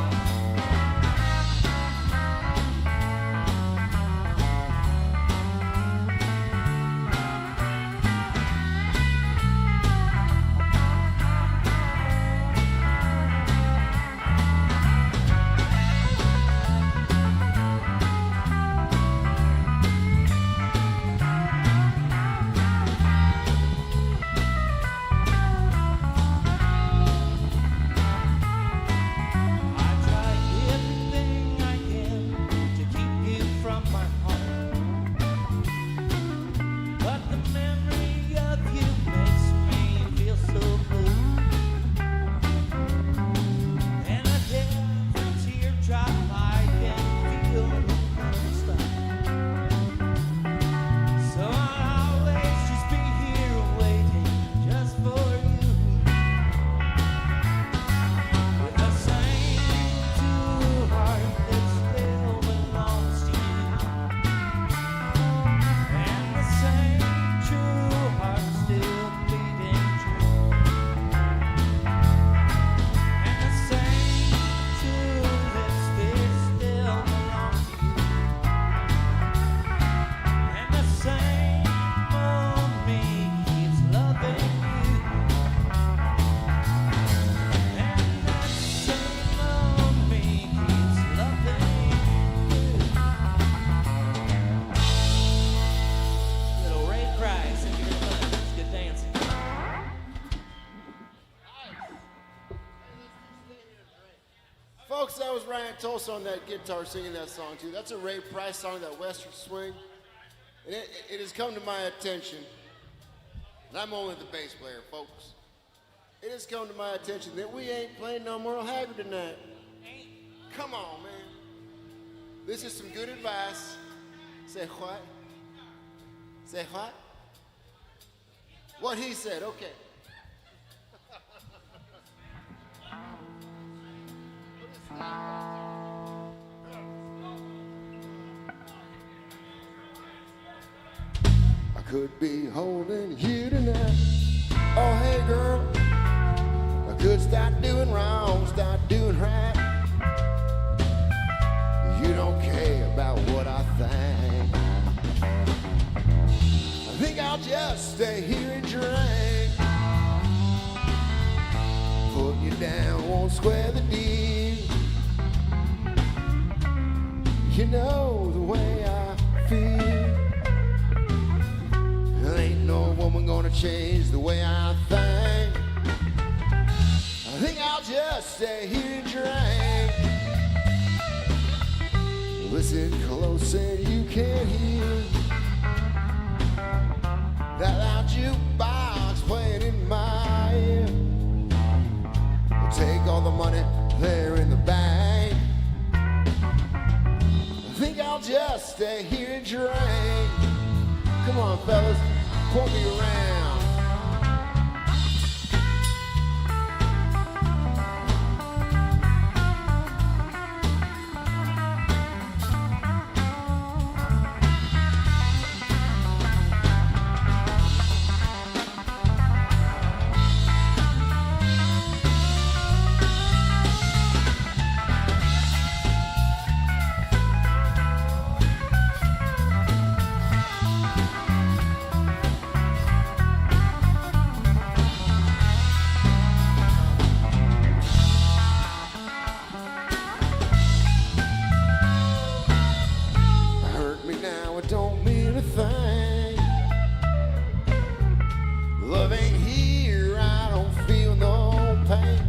I tried everything I can to keep you from my heart, but the memory of you makes me feel so blue. And a every teardrop I can feel the stop. So I'll always just be here waiting just for you. With the same true heart that still belongs to you, and the same true heart still beating true, and the same tulips they still belong to you, and the same old me keeps loving you. And that same old me keeps loving you. Little Ray Price, thank you very much. It's good dancing. Folks, that was Ryan Tulsa on that guitar singing that song too. That's a Ray Price song, that Western Swing. And it has come to my attention, and I'm only the bass player, folks. It has come to my attention that we ain't playing no Merle Haggard tonight. Come on, man. This is some good advice. Say what? Say what? What he said, okay. I could be holding you tonight. Oh, hey, girl. I could start doing wrong, start doing right. You don't care about what I think. I'll just stay here and drink. Putting you down won't square the deal. You know the way I feel. Ain't no woman gonna change the way I think. I think I'll just stay here and drink. Listen close and you can hear that loud jukebox playing in my ear. I'll take all the money there in the bank. I think I'll just stay here and drink. Come on, fellas, pull me around. Hurt me now, it don't mean a thing. Love ain't here, I don't feel no pain.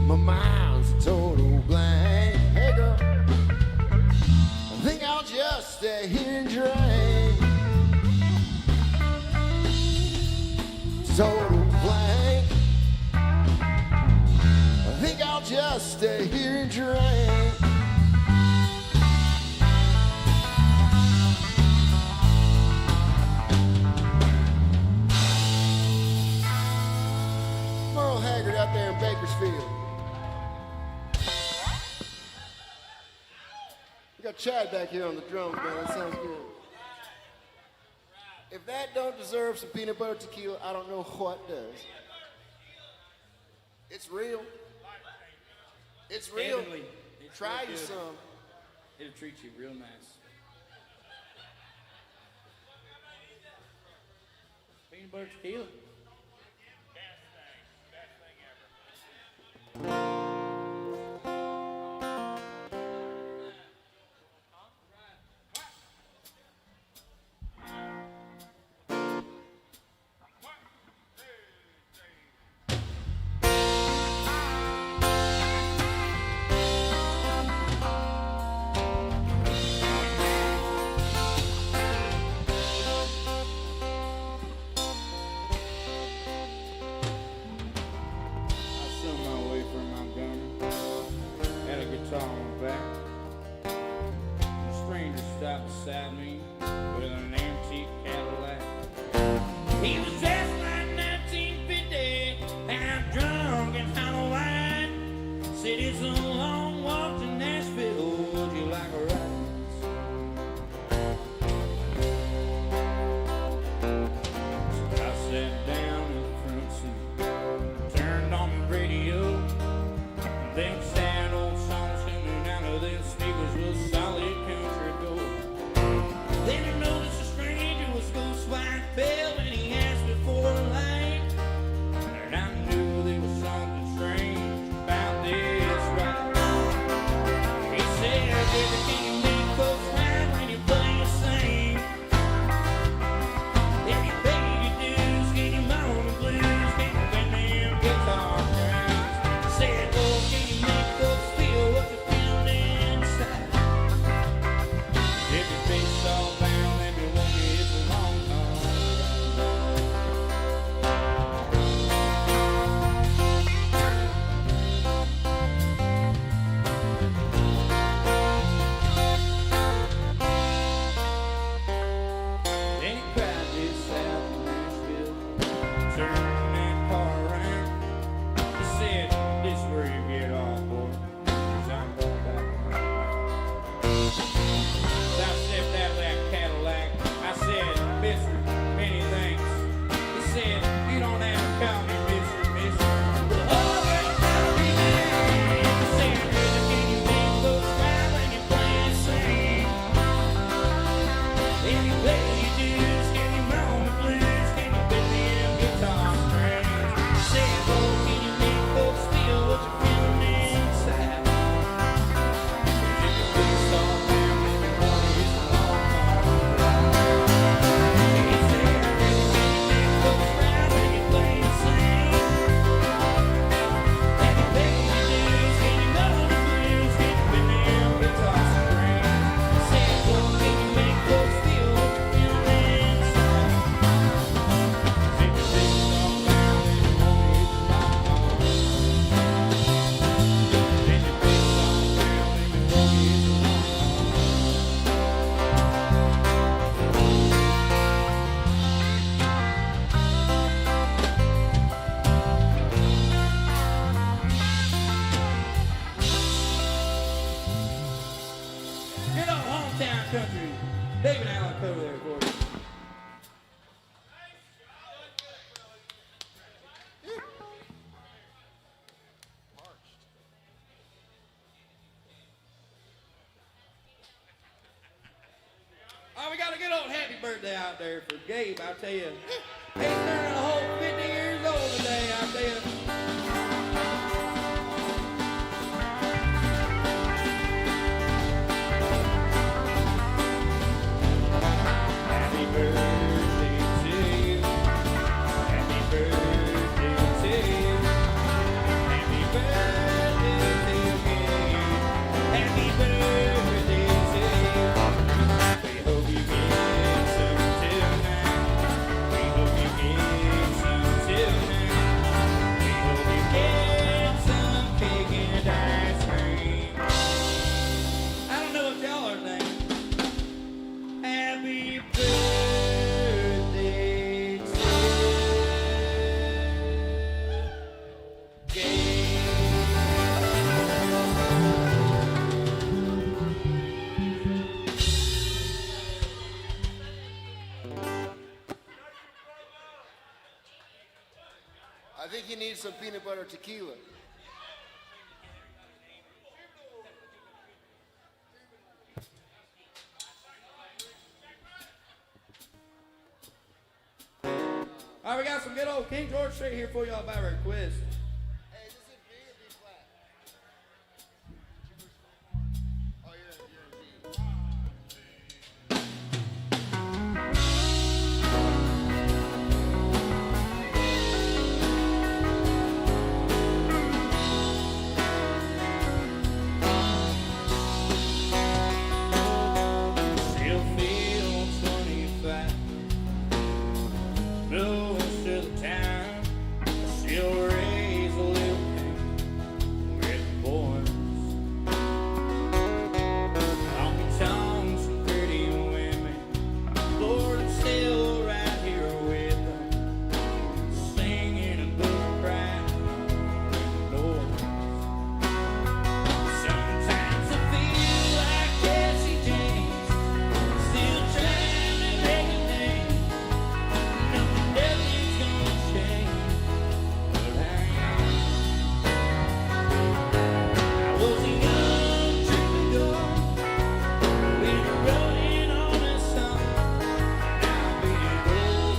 My mind's a total blank. Hey girl, I think I'll just stay here and drink. Total blank. I think I'll just stay here and drink. Merle Haggard out there in Bakersfield. We got Chad back here on the drums, man. That sounds good. If that don't deserve some peanut butter tequila, I don't know what does. It's real. It's real. Definitely. It's Try real you good. some. It'll treat you real nice. Peanut butter tequila. I sung my way from Montgomery, had a guitar on my back. A stranger stopped beside me with an antique Cadillac. He was dressed like 1950 and drunk and hollow eyed. Said it's a long walk to Nashville. Would you like a ride? I sat down in the front seat, turned on the radio. Them sad old songs coming out of them speakers was solid country gold. Then I noticed a stranger was ghost white bell and he asked me Good old hometown country. David Allen over there for you. Oh, we got a good old happy birthday out there for Gabe, I'll tell you. He's turning a whole 50 years old today, I'll tell you. Happy birthday to you. Happy birthday to you. Happy birthday to you. Happy birthday to you. We hope you get some tonight. We hope you get some tonight. We hope you get some cake and ice cream. I don't know what y'all are thinking. Happy birthday to Gabe. I think you need some peanut butter tequila. All right, we got some good old King George Strait here for y'all by request. Hey, is this in B or B flat? Oh, you're in B. Still feel 25. Close to the town. Still raise a little cane with the boys. Honky tonks and pretty women. Lord, I'm still right here with them. Singing a book right in the noise. Sometimes I feel like Jesse James, still trying to make a name. Nothing's gonna change, but I am. I was a young troubadour, been rolling on a song. Now being old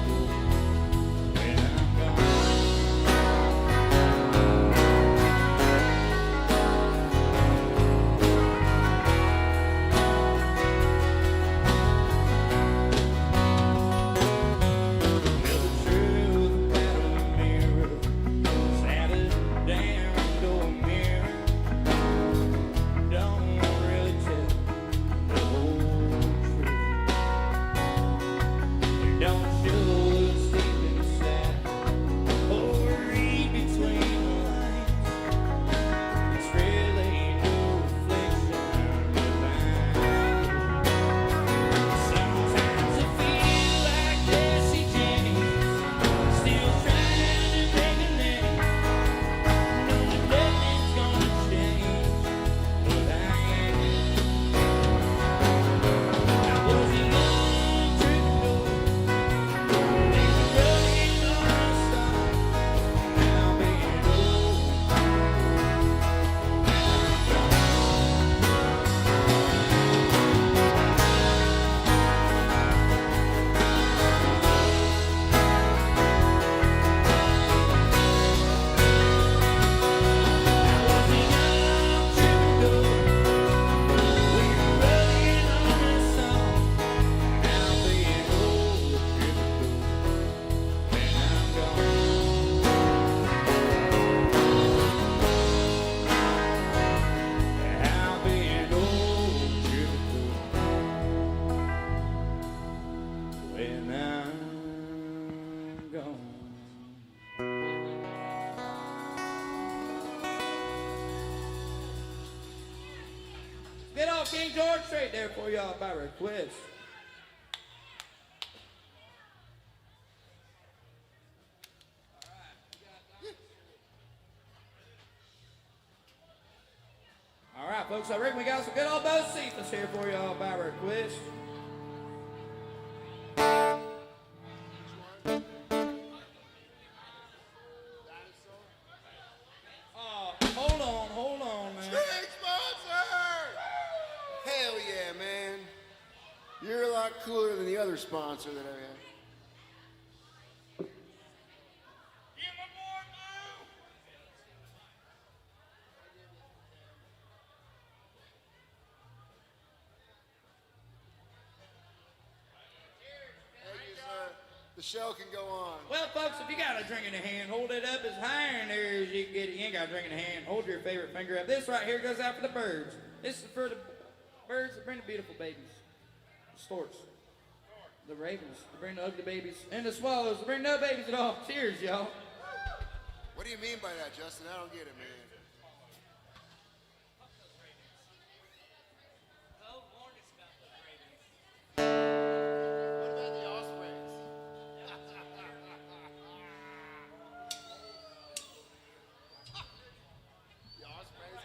troubadour, when I'm gone. Tell the truth about a mirror, sat it down to a mirror. Don't really tell the whole truth. You don't show the sleep inside or read between the lines. It's really no reflection of mine. Sometimes I feel like Jesse James, still trying to make a name. Knowing nothing's gonna change, but I am. I was a young troubadour, been running on a song. Now being old, when I'm gone. Get off King George Strait there for y'all by request. All right, right, folks, I reckon we got some good old Bo Cephas here for y'all by request. Hold on, man. Big sponsor! Hell yeah, man. You're a lot cooler than the other sponsor that I had. The show can go on. Well, folks, if you got a drink in your hand, hold it up as high in there as you can get it. You ain't got a drink in your hand. Hold your favorite finger up. This right here goes out for the birds. This is for the birds that bring the beautiful babies. The storks. The ravens that bring the ugly babies. And the swallows that bring no babies at all. Cheers, y'all. What do you mean by that, Justin? I don't get it, man. What about the ospreys? The ospreys?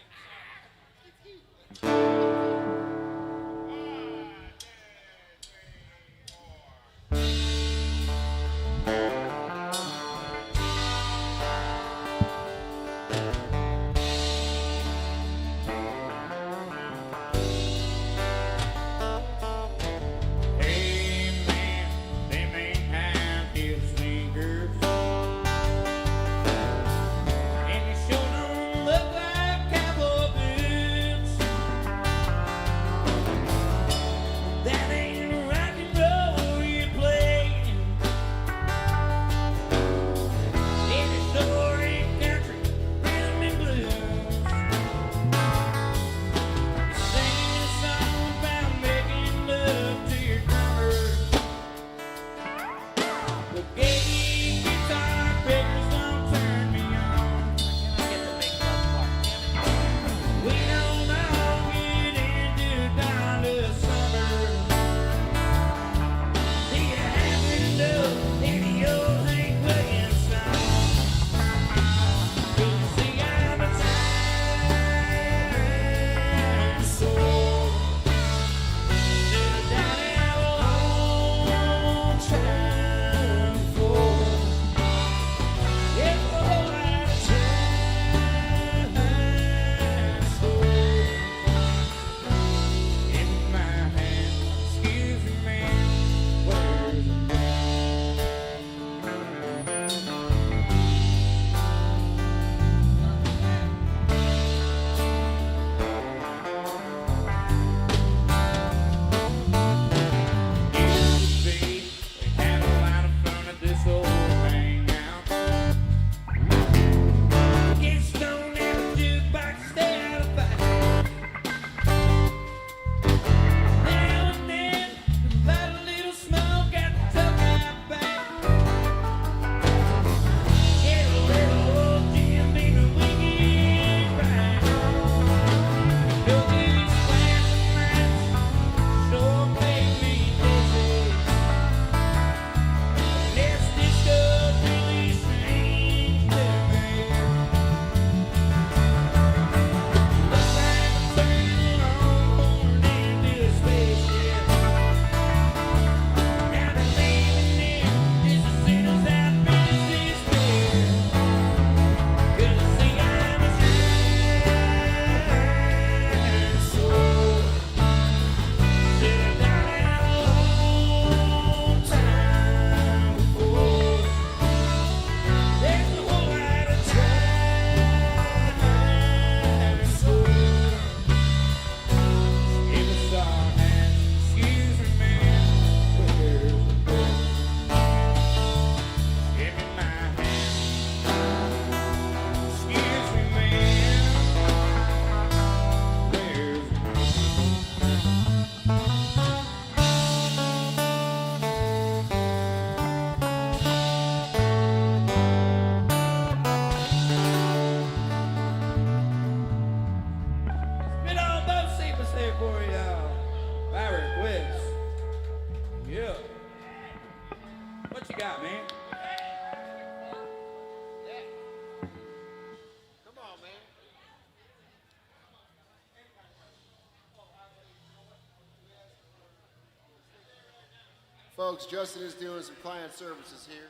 Folks, Justin is doing some client services here.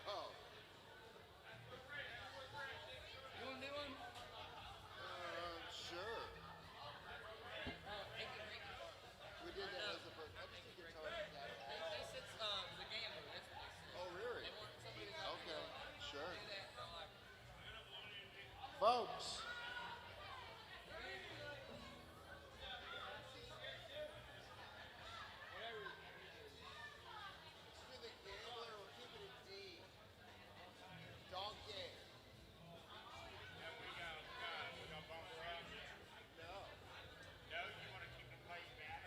Oh. Sure. We did that as the first. I just think guitar is that. Oh, really? Okay, sure. Folks. Let's do the gambler. We'll keep it at D. Donkey.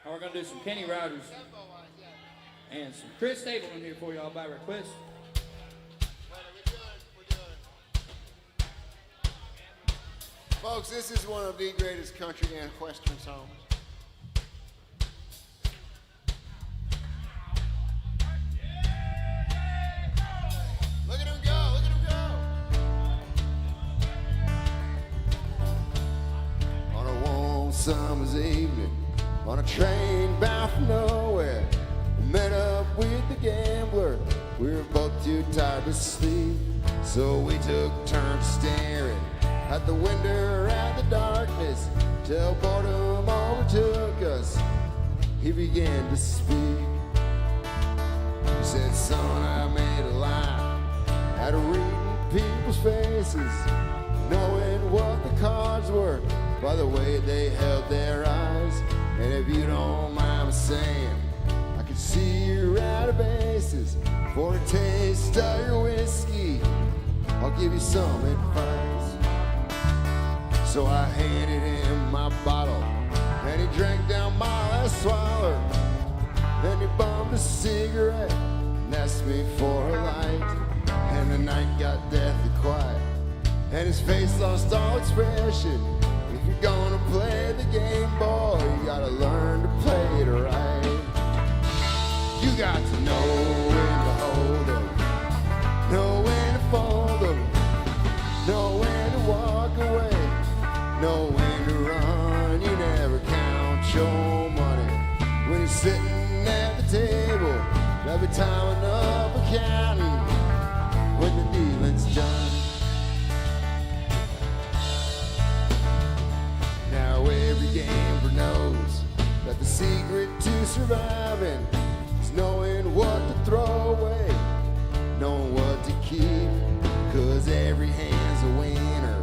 And we're going to do some Kenny Rogers and some Chris Stapleton here for y'all by request. Folks, this is one of the greatest country and western songs. Look at him go, look at him go. On a warm summer's evening, on a train bound for nowhere, we met up with the gambler. We were both too tired to sleep, so we took turns staring at the window at the darkness till boredom overtook us. He began to speak. He said, son, I made a life out of reading people's faces, knowing what the cards were by the way they held their eyes. And if you don't mind me saying, I can see you're out of bases. For a taste of your whiskey, I'll give you some advice. So I handed him my bottle, and he drank down my last swallow. Then he bummed a cigarette and asked me for a light. And the night got deathly quiet, and his face lost all expression. If you're gonna play the game, boy, you gotta learn to play it right. You got to know when to hold 'em, know when to fold 'em, know when to walk away, know when to run. You never count your money when you're sitting at the table. There'll be time enough for counting when the dealing's done. Now every gambler knows that the secret to surviving is knowing what to throw away, knowing what to keep. 'Cause every hand's a winner,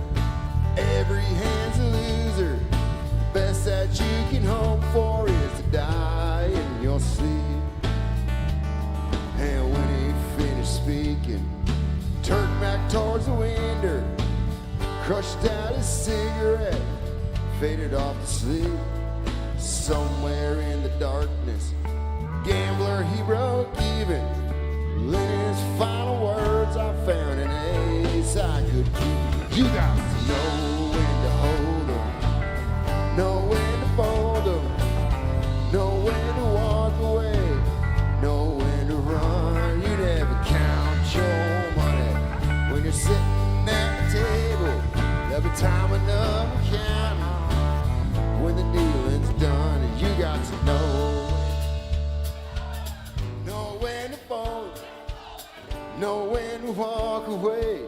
every hand's a loser. The best that you can hope for is to die in your sleep. And when he finished speaking, turned back towards the window, crushed out his cigarette, faded off to sleep. Somewhere in the darkness, gambler, he broke even. In his final words, I found an ace I could keep. You got to know when to hold 'em, know when to fold 'em, know when to walk away, know when to run. You never count your money when you're sitting at the table. There'll be time enough for counting when the dealing's done. And you got to know when to fold, know when to walk away,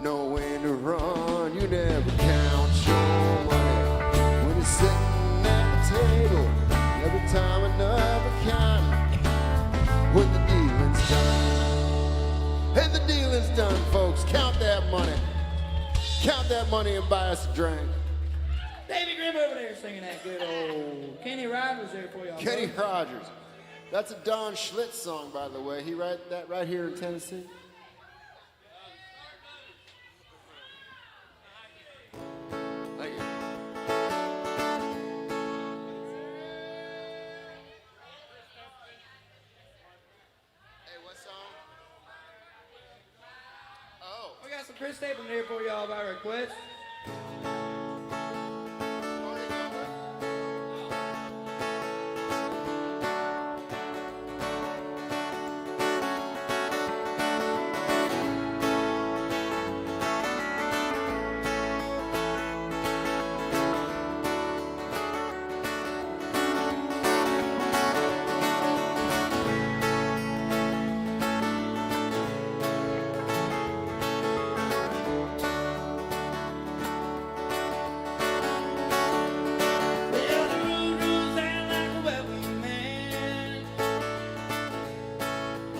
know when to run. You never count your money when you're sitting at the table. Every time enough account when the dealing's done. And the dealing's done, folks. Count that money. Count that money and buy us a drink. Davey Grimm over there singing that good old Kenny Rogers there for y'all. Kenny folks. Rogers. That's a Don Schlitz song, by the way. He wrote that right here in Tennessee. Thank you. Hey, what song? Oh. We got some Chris Stapleton here for y'all by request. Party number?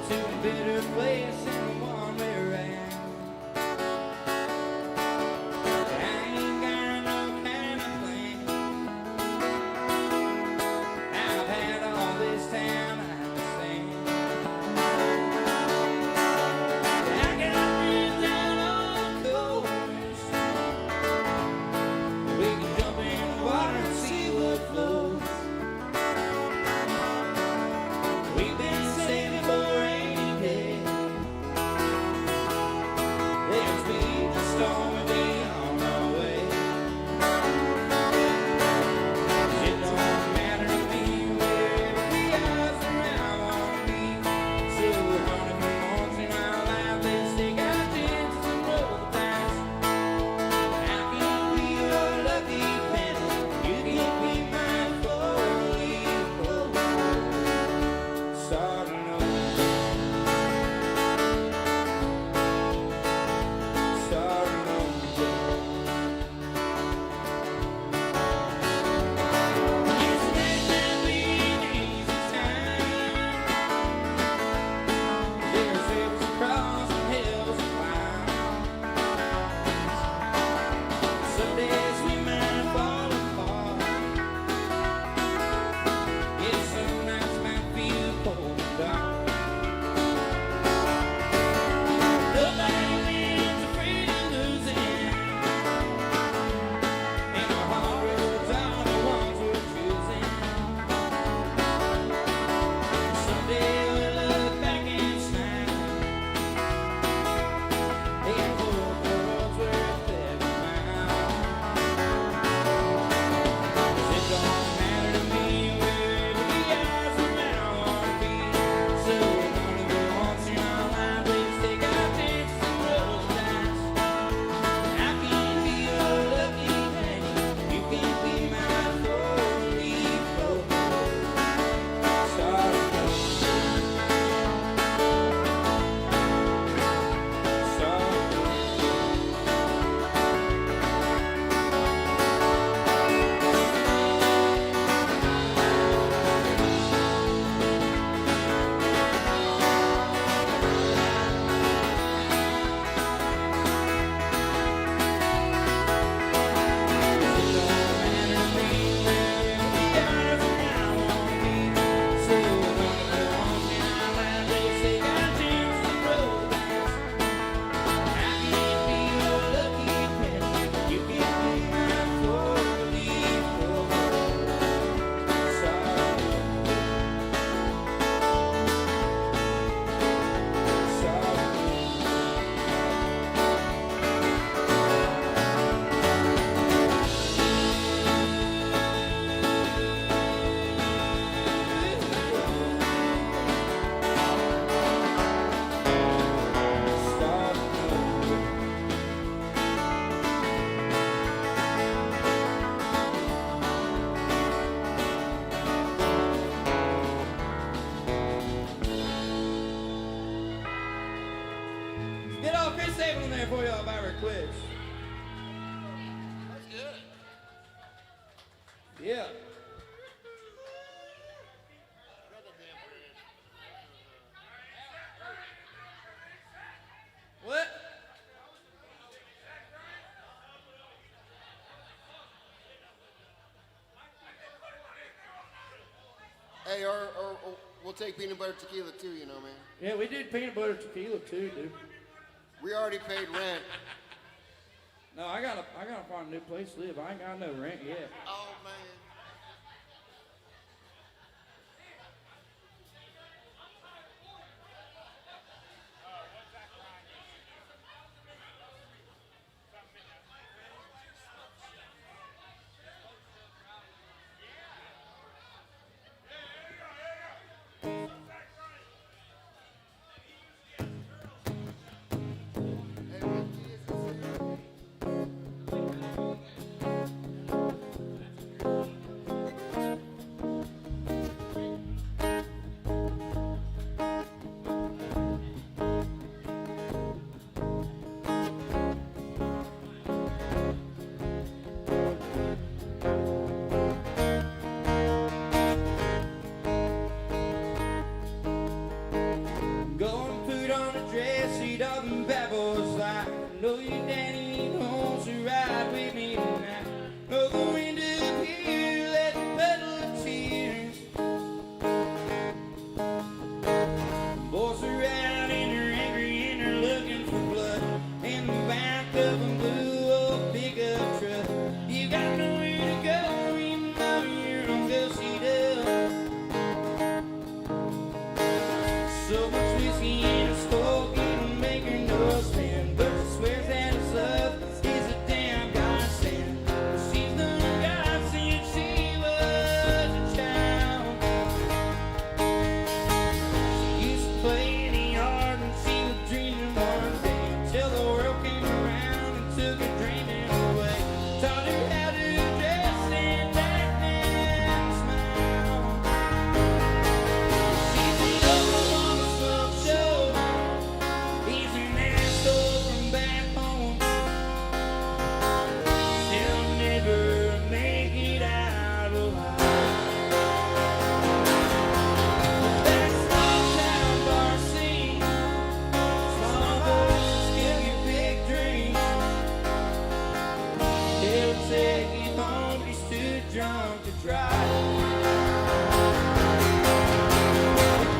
to a better place than the one we're at. I ain't got no kind of plan. I've had all this time, I understand. I got friends out on the coast. We can jump in the water and see what flows. We've been saving for a rainy day. There's been a stormy day on our way. It don't matter to me wherever we are, where I wanna be. So we're running for once in our life, let's take our chances and roll the dice. I can be your lucky penny, you can be mine for a week. Starting over, starting over. It's not gonna be an easy time. There's hills to cross and hills to climb. Some days we might fall apart. Yeah, some nights might feel cold and dark. Nobody wins afraid of losing, and our hard roads are the ones we're choosing. Someday we'll look back and smile and hope the roads were every mile. 'Cause it don't matter to me wherever we are, where I wanna be. So we're gonna go once in our life, let's take our chances and roll the dice. I can be your lucky penny, you can be mine for a week. Start over, start over. Get all Chris Sable in there for y'all by request. That's good. Yeah. What? Hey, or we'll take peanut butter tequila too, you know, man. Yeah, we did peanut butter tequila too, dude. We already paid rent. No, I gotta find a new place to live. I ain't got no rent yet. Oh, man. Hey, what key is this here? know your daddy wants to ride with me tonight. No, the wind up here, let me puddle of tears. Boys are out and they're angry and they're looking for blood. In the back of a blue old pickup truck. You got nowhere to go, even though you're on Gussie Dub. So much whiskey in a smoke, it'll make her nose spin. But she swears that his love is a damn godsend. She's the God since she was a child. She used to play in the yard when she was dreaming one day, until the world came around and took her dreaming away. Taught her how to dress and act and smile. She's the Oklahoma Smoke Show. He's an asshole from back home. She'll never make it out alive. That small town bar scene, small boys still your big dreams. They'll take you home, you're too drunk to drive.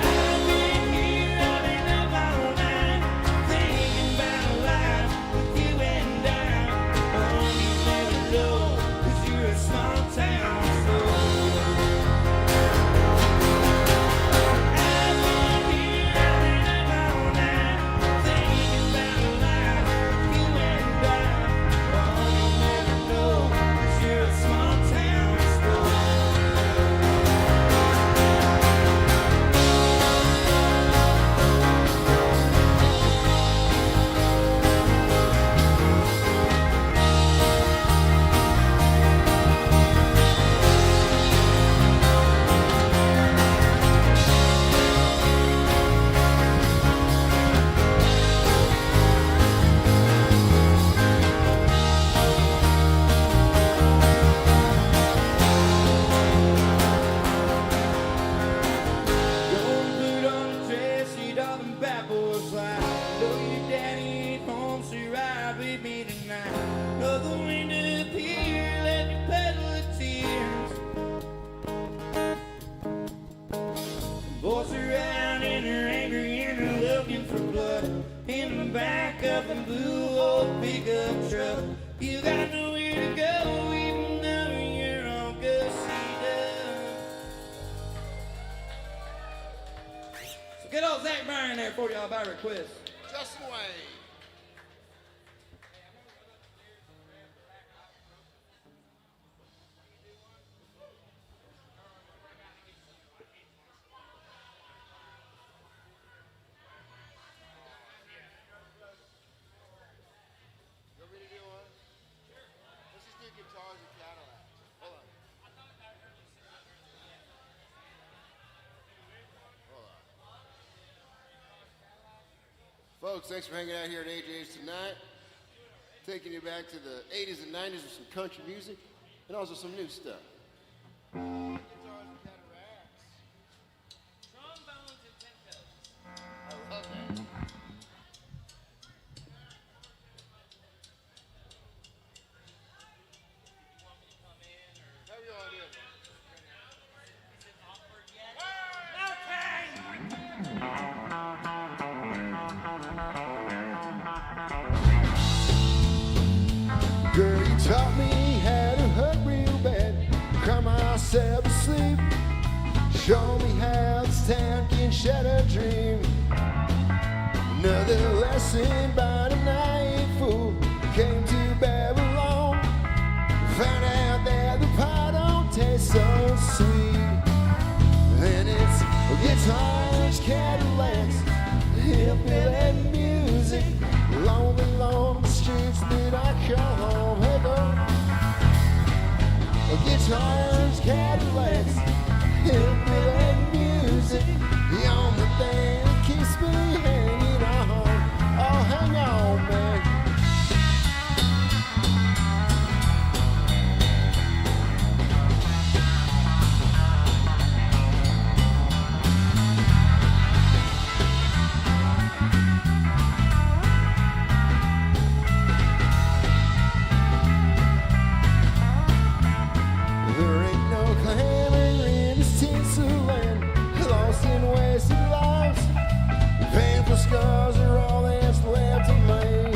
I've been here, I've been up all night, thinking about a life with you and I. Oh, you never know, 'cause you're a small town soul. I've been here, I've been up all night, thinking about a life with you and I. Oh, you never know, 'cause you're a small town soul. Don't put on a dress, you all them bad boys like. Know your daddy ain't home, so ride with me tonight. Know the wind up here, let me puddle of tears. Boys are out and they're angry and they're looking for blood. In the back of a blue old pickup truck. You got nowhere to go, even though you're on Gussie Dub. So get old Zach Bryan there for y'all by request. Justin Wayne. You want me to do one? Let's just do guitars and Cadillacs. Hold on. Hold on. Folks, thanks for hanging out here at AJ's tonight. Taking you back to the 80s and 90s with some country music and also some new stuff. Guitars and Cataracts. Trombones and pintos. I love that. How you all doing? Is it awkward yet? Girl, you taught me how to hurt real bad, cry myself to sleep. Show me how this town can shatter a dream. Another lesson by the naive fool came to Babylon. Found out that the pie don't taste so sweet. And it's guitars, Cadillacs, hillbilly music, lonely, lonely streets that I call home. Hey, girl. Guitars, Cadillacs, hillbilly music, the only thing that keeps me hanging on. Oh, hang on, man. scars are all that's left of me.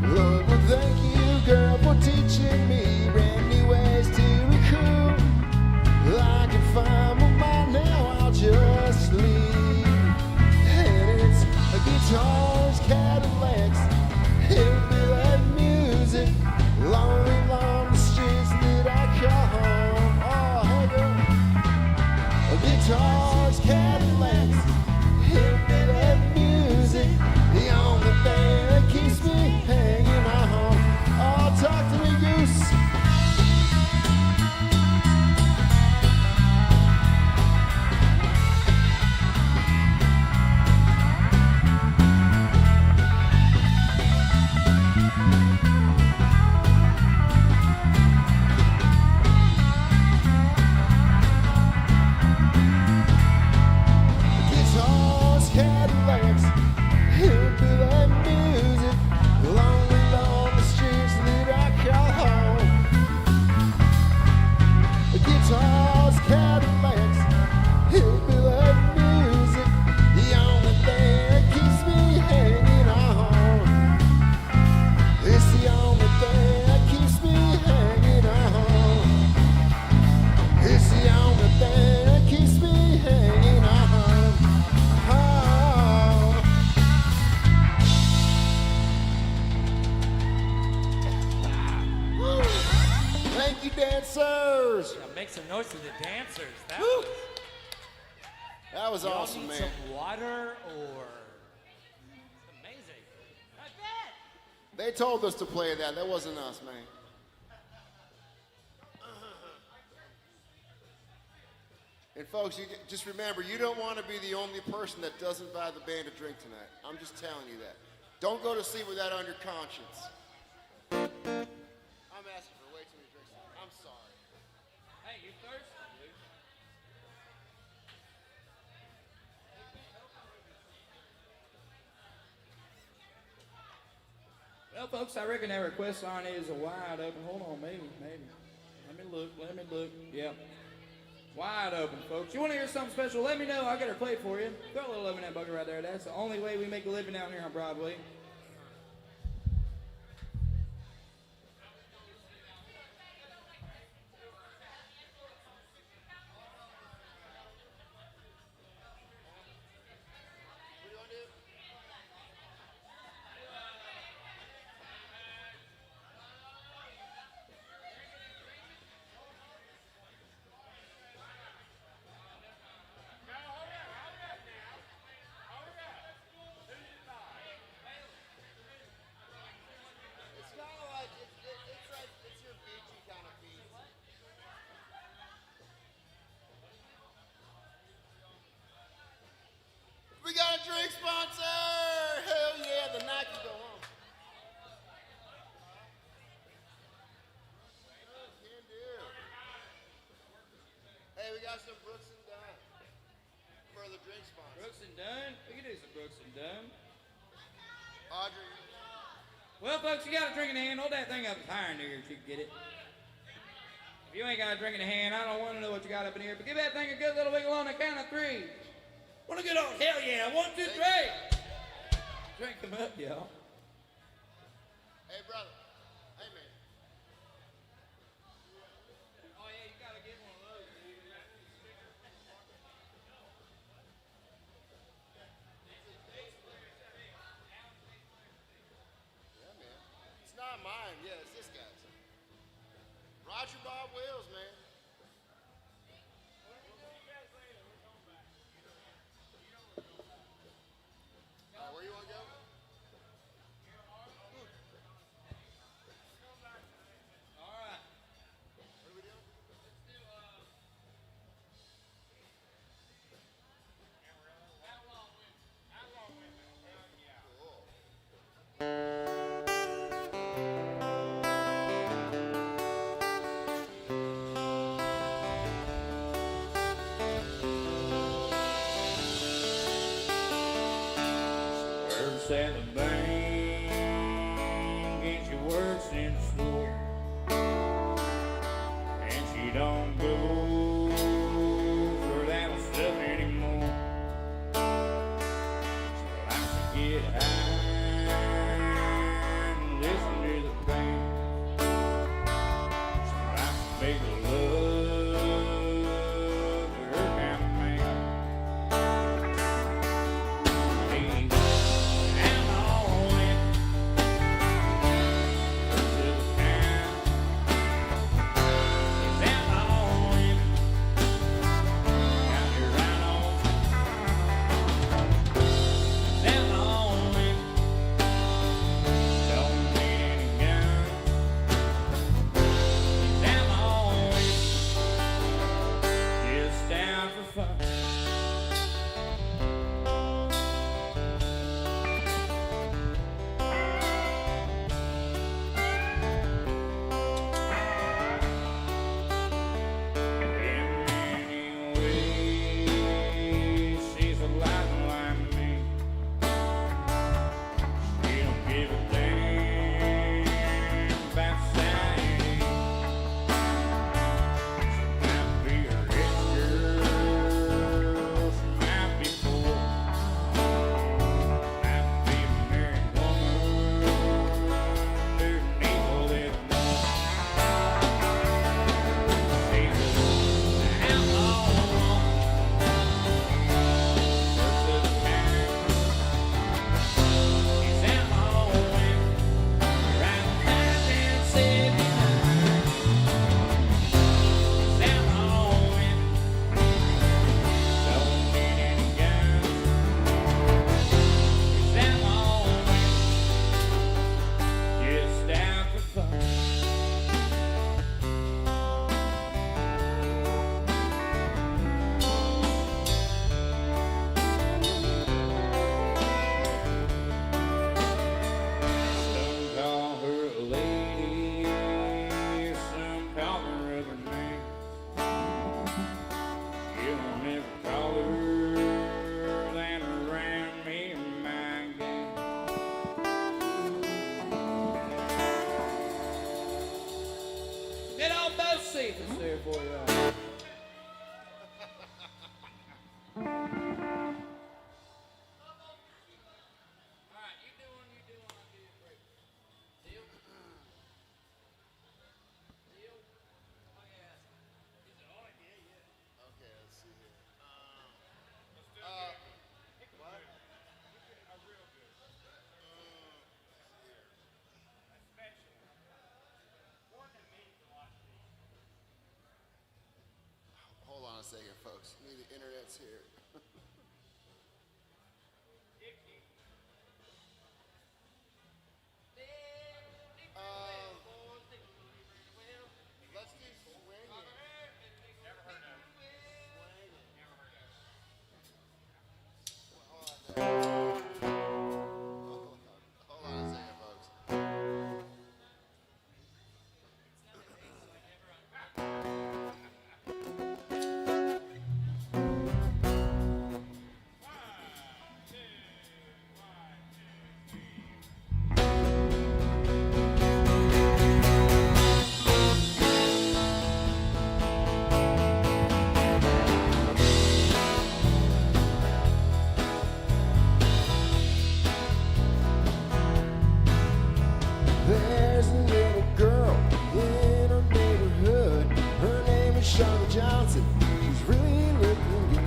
Lord, well, thank you, girl, for teaching me brand new ways to be cool. I can find my mind now, I'll just leave. And it's guitars, Cadillacs, hillbilly music, lonely along the streets that I call home. Oh, hey girl. Guitars, Cadillacs, hillbilly music, the only thing that keeps me hanging on. Oh, talk to me, goose. Guitars, Cadillacs, hillbilly music, lonely along the streets that I call home. Guitars, Cadillacs, hillbilly music, the only thing that keeps me hanging on. It's the only thing that keeps me hanging on. It's the only thing that keeps me hanging on. Oh. Woo. Thank you, dancers. Now make some noise for the dancers. Woo. That was Y'all awesome, need man. some water or... It's amazing. I bet. They told us to play that. That wasn't us, man. And folks, just remember, you don't want to be the only person that doesn't buy the band a drink tonight. I'm just telling you that. Don't go to sleep with that on your conscience. I'm asking for way too many drinks. I'm sorry. Hey, you thirsty, dude? Well, folks, I reckon that request line is a wide open. Hold on, maybe. Let me look. Yep. Wide open, folks. You want to hear something special? Let me know. I'll get her played for you. Throw a little love in that bucket right there. That's the only way we make a living down here on Broadway. It's kind of like, it's your beachy kind of beat. We got a drink sponsor! Hell yeah, the night can go on. Can do. Hey, we got some Brooks and Dunn for the drink sponsor. Brooks and Dunn. We can do some Brooks and Dunn. Audrey. Well, folks, you got a drink in the hand. Hold that thing up higher in there if you can get it. If you ain't got a drink in the hand, I don't want to know what you got up in here. But give that thing a good little wiggle on the count of three. Want to get on? Hell yeah. 1, 2, 3. Drink them up, y'all. Hey, brother. Hey, man. Oh, yeah, you got to get one of those, dude. Yeah, man. It's not mine. Yeah, it's this guy's. Roger Bob Wills, man. All right, where you want to go? All right. What are we doing? Cool. Works at the bank, and she works in the store, and she don't go for that stuff anymore. get high and listen to the band. She likes to make love to her kind of man. He's out on it to the town. He's out on it, got it right on. He's out on it, don't need any guns. He's out on it, just down for fun. In many ways, she's a lot like me. She don't give a damn about society. She might be a rich girl, she might be poor, might be a married woman underneath a little more. She's an outlaw versus a man. He's outlawing right past and 79. He's outlawing, don't need any guns. He's outlawing, just out for fun. Some call her a lady, some call her other name. You'll never call her that around me and my gang. Get on both seats there for you. Okay, let's see here. Hold on a second, folks. The internet's here. Let's do swinging. Never heard of Hold on a second, folks. There's a little girl in our neighborhood. Her name is Shauna Johnson. She's really looking good.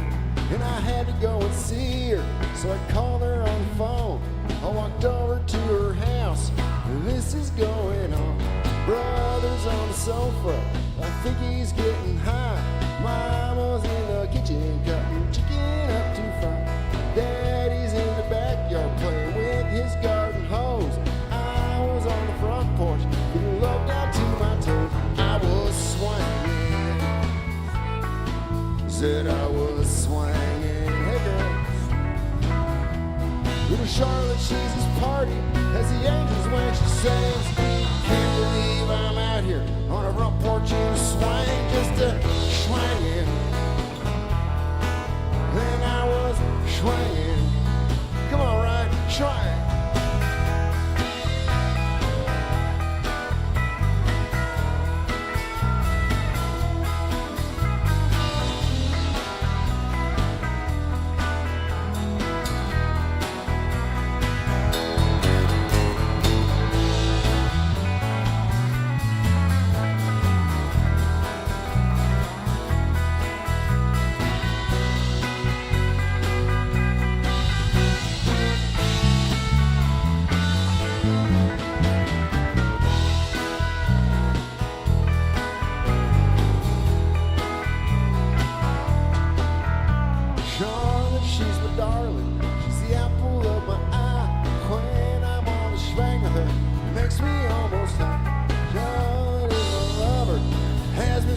And I had to go and see her, so I called her on the phone. I walked over to her house, and this is going on. Brother's on the sofa, I think he's getting high. Mama's in the kitchen cutting chicken up to fry. Daddy's in the backyard playing with his garden hose. I was on the front porch, getting low down to my toes. I was swinging, said I was swinging. Hey girl, little Charlotte, she's his party as the angels when she sings. Can't believe I'm out here on a front porch in a swing, just a swinging. Then I was swinging. Come on, Ryan, swing.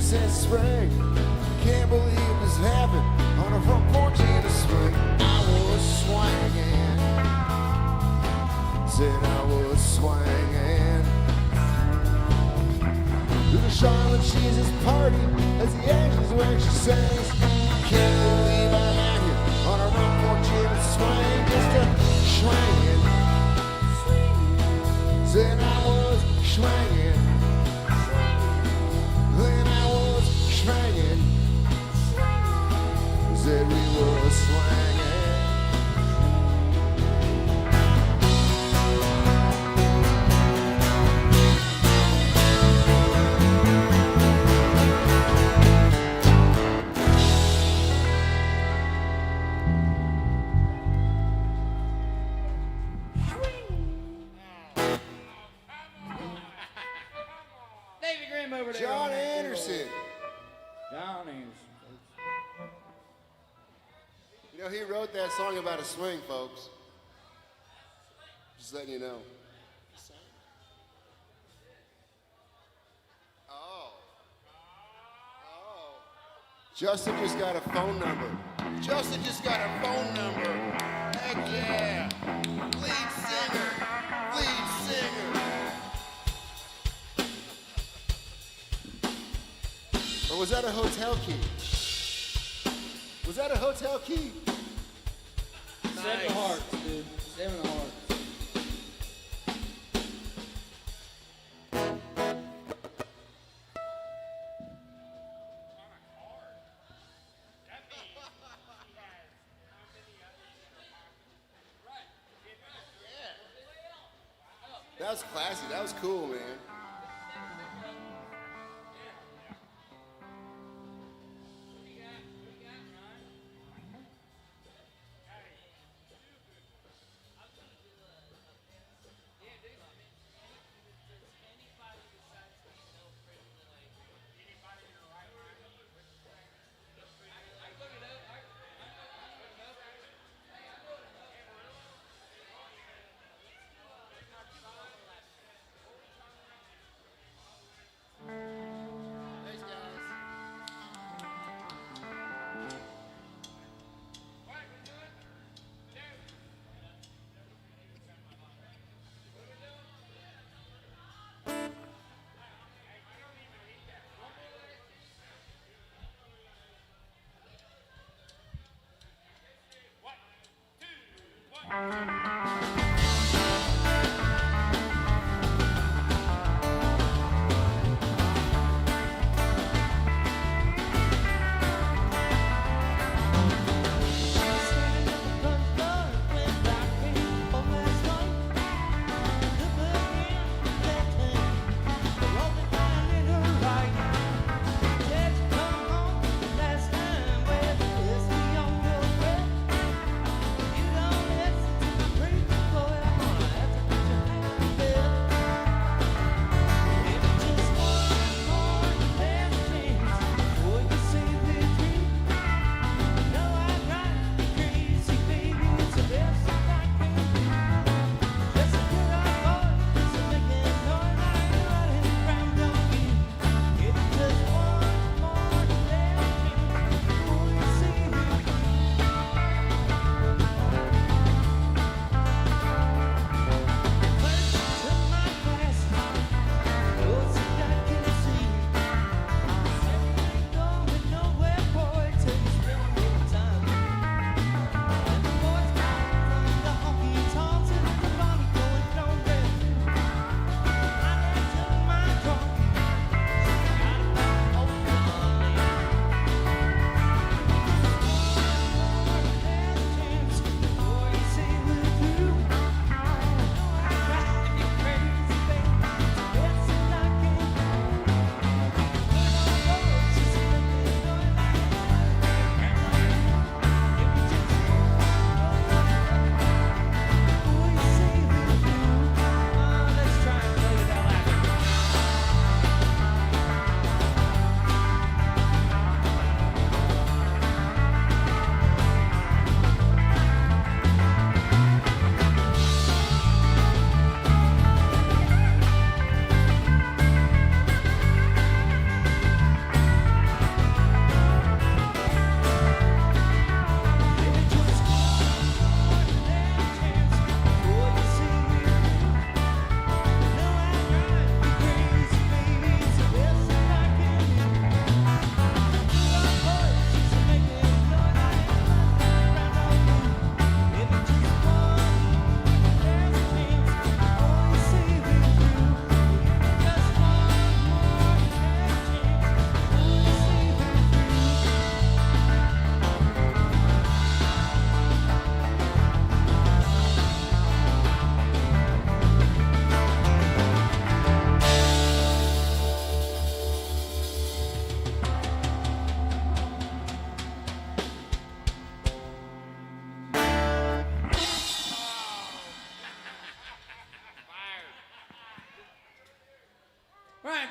since spring. Can't believe this happened on a front porch in the spring. I was swinging, said I was swinging to the Charlotte Jesus party as the angels when she sings. Can't believe I'm out here on a front porch in the swing, just a swinging. Said I was swinging, then I was swinging. Said we were swinging. David Grimm over there. John Anderson. John Anderson. You know, he wrote that song about a swing, folks. Just letting you know. Oh. Oh. Justin just got a phone number. Justin just got a phone number. Heck yeah. Lead singer. Lead singer. Or was that a hotel key? Was that a hotel key? 7 hearts, dude. 7 hearts. That was classy. That was cool, man. Thanks, guys. Last time with whiskey on your breath, you don't listen to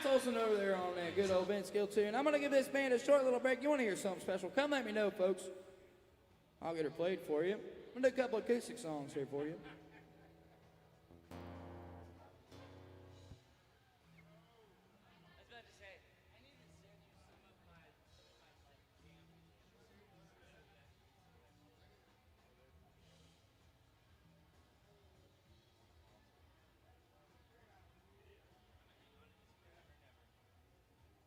Tolson over there on that good old Vince Gill tune. I'm going to give this band a short little break. You want to hear something special? Come let me know, folks. I'll get her played for you. I'm going to do a couple acoustic songs here for you.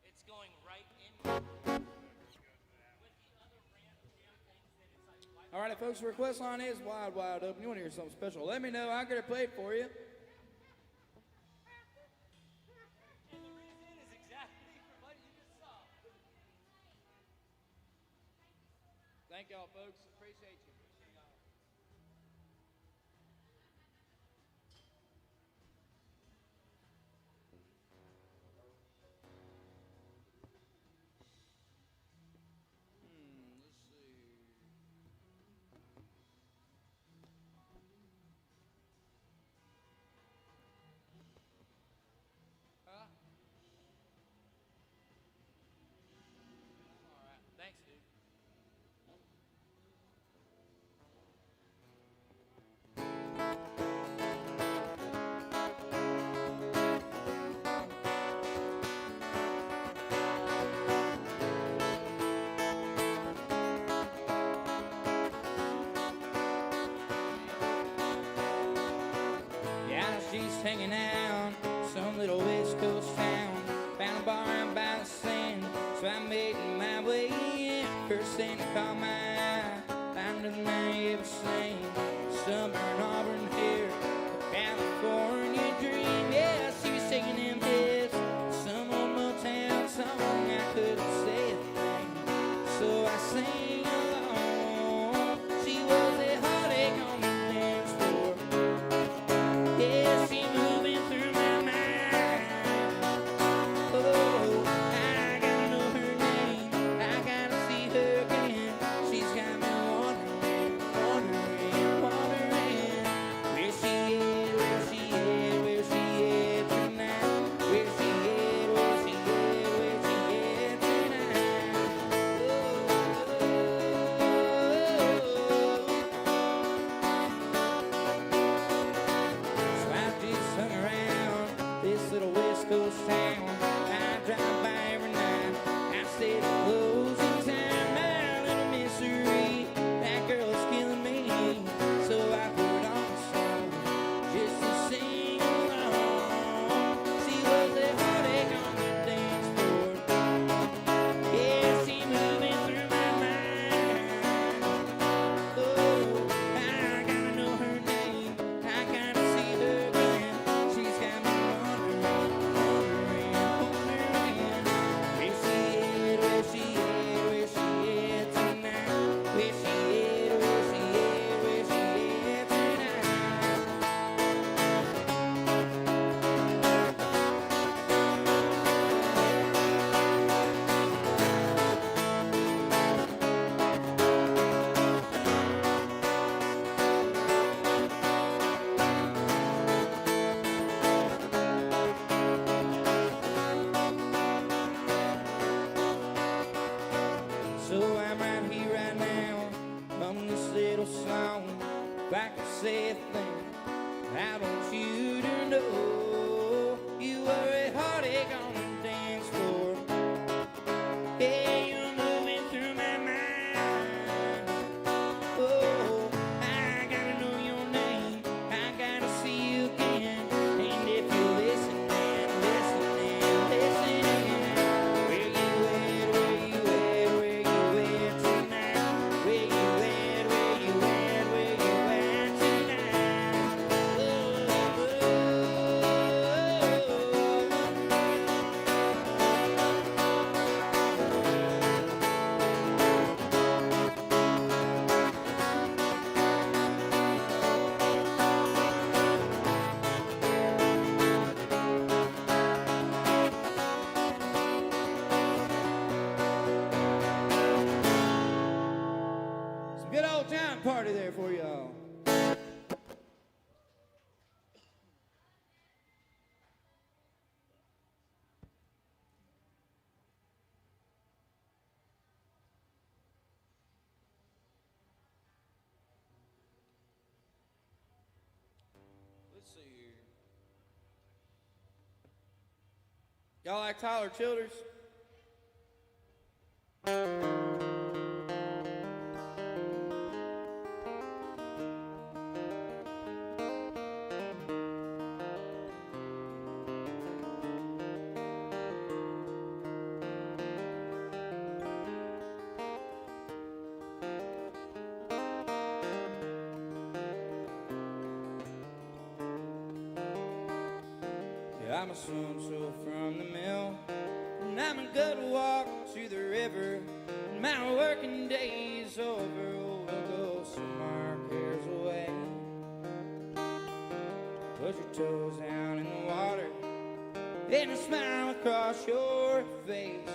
It's going right in. All right, folks, the request line is wide, wide open. You want to hear something special? Let me know. I'll get it played for you. And the reason is exactly for what you just saw. Thank y'all, folks. Appreciate you. Let's see. Huh? All right. Thanks, dude. Yeah, she's hanging out some little West Coast town. Found a bar out by the sand, so I made my way in. First thing that caught my eye, found a I ever seen. Southern Auburn hair, a California dream. Yeah, she was taking them hits, some old Motown song. I couldn't say a thing, so I sang along. She was a heartache on the dance floor. Yeah, she moving through my mind. Oh, I gotta know her name. I gotta see her again. She's got me wondering, wondering, wondering. Where she at, where she at, where she at tonight? Where she at, where she at, where she at tonight? So I just hung around this little West Coast town. I drive by every night. I stayed at closing time. My little misery, that girl's killing me. So I put on a song just to sing along. She was a heartache on the dance floor. Yeah, she moving through my mind. Oh, I gotta know her name. I gotta see her again. She's got me wondering, wondering, wondering. Where she at, where she at, where she at tonight? Where she at, where she at, where she at tonight? So I'm right here, right now, on this little song. If I could say a thing, I want you to know you were a heartache on the dance floor. Yeah, you're moving through my mind. Oh, I gotta know your name. I gotta see you again. And if you're listening, listening, listening, where you at, where you at, where you at tonight? Where you at, where you at, where you at tonight? Oh, oh, some good old time party there for y'all. Let's see here. Y'all like Tyler Childers? Yeah, I'm a so from the mill, and I'm a good walk to the river. And my working day's over, oh, we'll go some our cares away. Put your toes down in the water, and a smile across your face,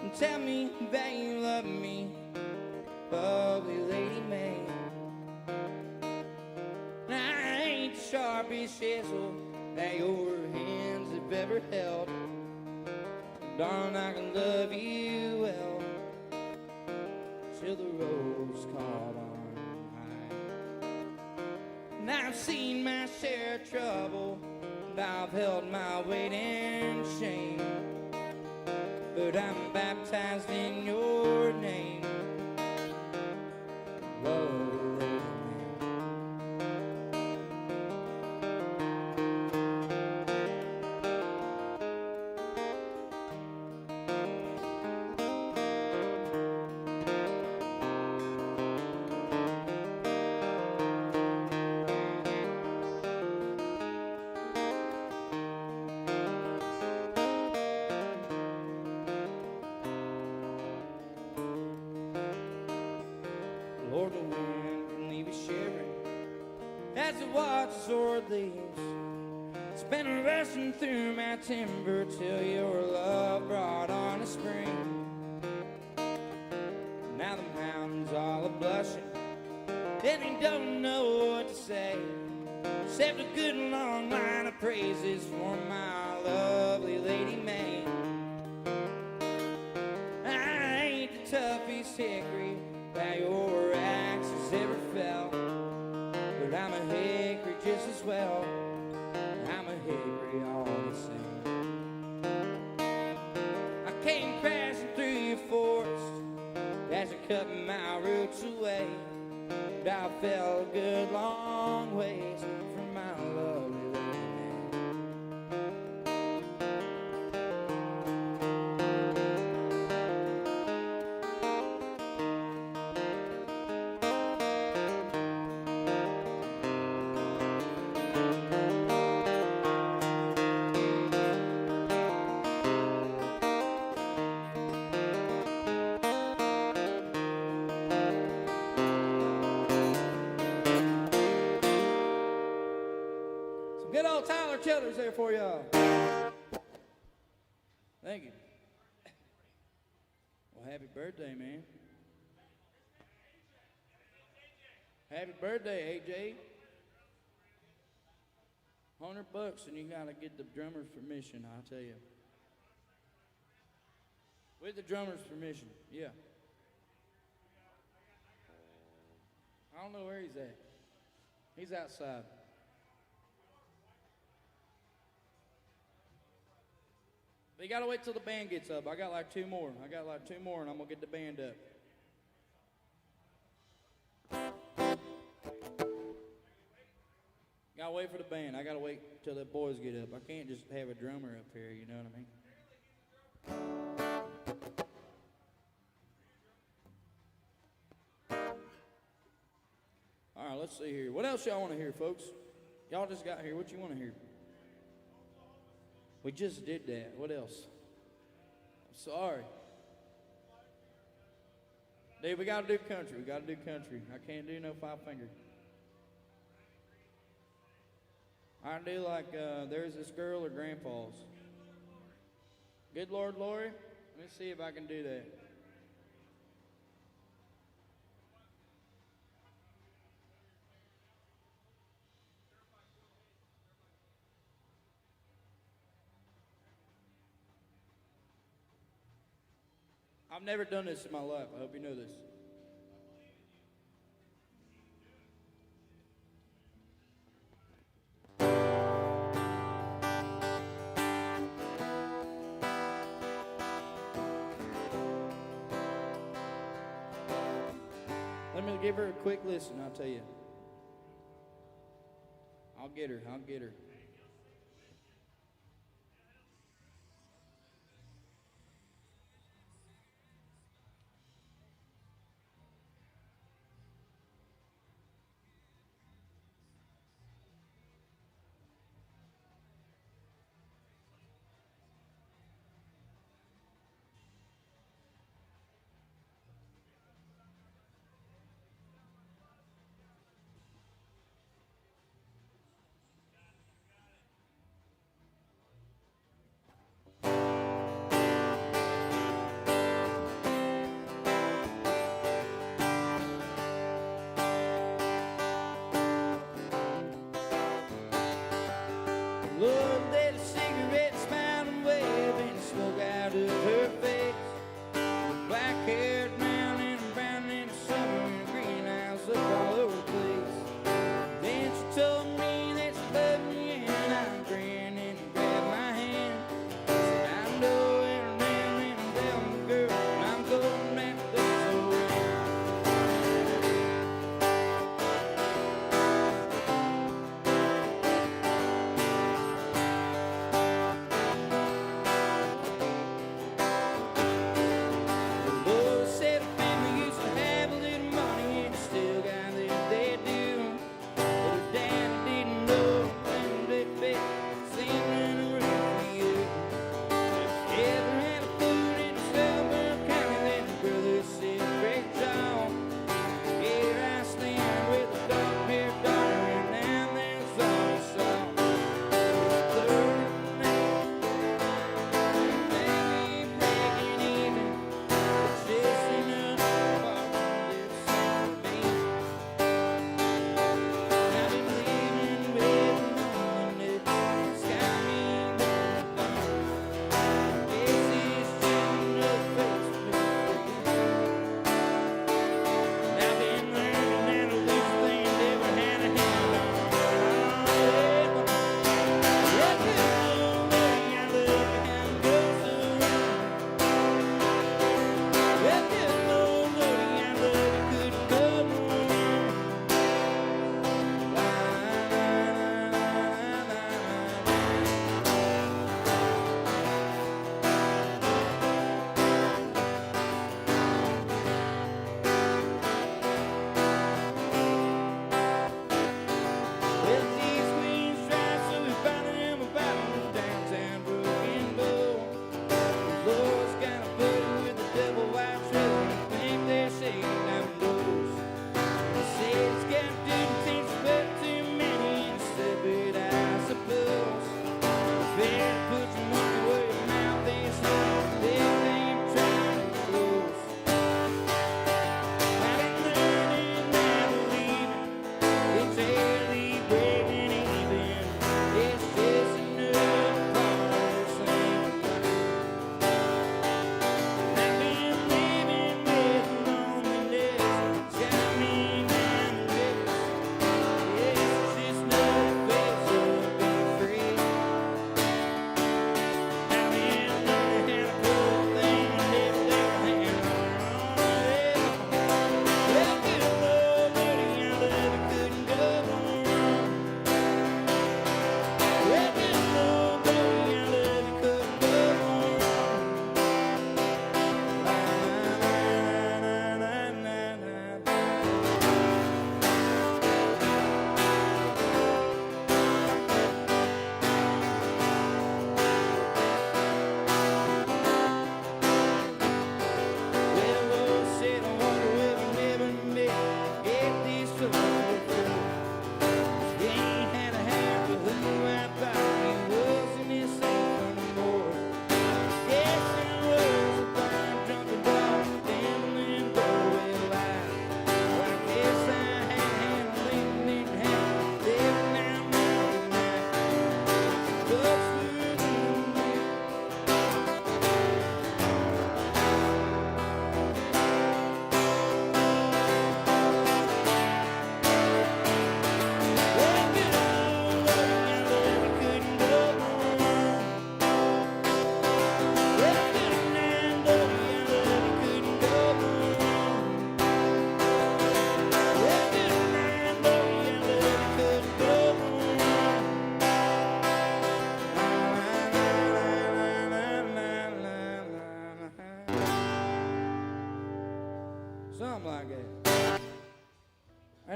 and tell me that you love me, lovely Lady May. And I ain't the sharpest chisel that your hands have ever held. Darling, I can love you well till the rose caught on high. And I've seen my share of trouble, and I've held my weight in shame, but I'm baptized in your name, lovely Lady May. Lord, the wind can leave you shivering as it watches o'er the leaves. It's been rushing through my timber till your love brought on a spring. Now the mountains all are blushing, and they don't know what to say, except a good long line of praises for my lovely Lady May. I ain't the toughest hickory that your axe has ever felt, but I'm a hickory just as well. I'm a hickory all the same. I came crashing through your forest as I cut my roots away, but I fell a good long ways from my lovely Lady May. Some good old Tyler Childers there for y'all. Thank you. Well, happy birthday, man. Happy birthday, AJ. $100 and you gotta get the drummer's permission, I'll tell you. With the drummer's permission, yeah. I don't know where he's at. He's outside. But you gotta wait till the band gets up. I got like two more and I'm gonna get the band up. Gotta wait for the band. I gotta wait till the boys get up. I can't just have a drummer up here, you know what I mean? All right, let's see here. What else y'all want to hear, folks? Y'all just got here. What you want to hear? We just did that. What else? I'm sorry. Dude, we got to do country. I can't do no five finger. I do like There's This Girl or Grandpa's. Good Lord, Lori. Let me see if I can do that. I've never done this in my life. I hope you know this. give her a quick listen, I'll tell you. I'll get her. I'll get her.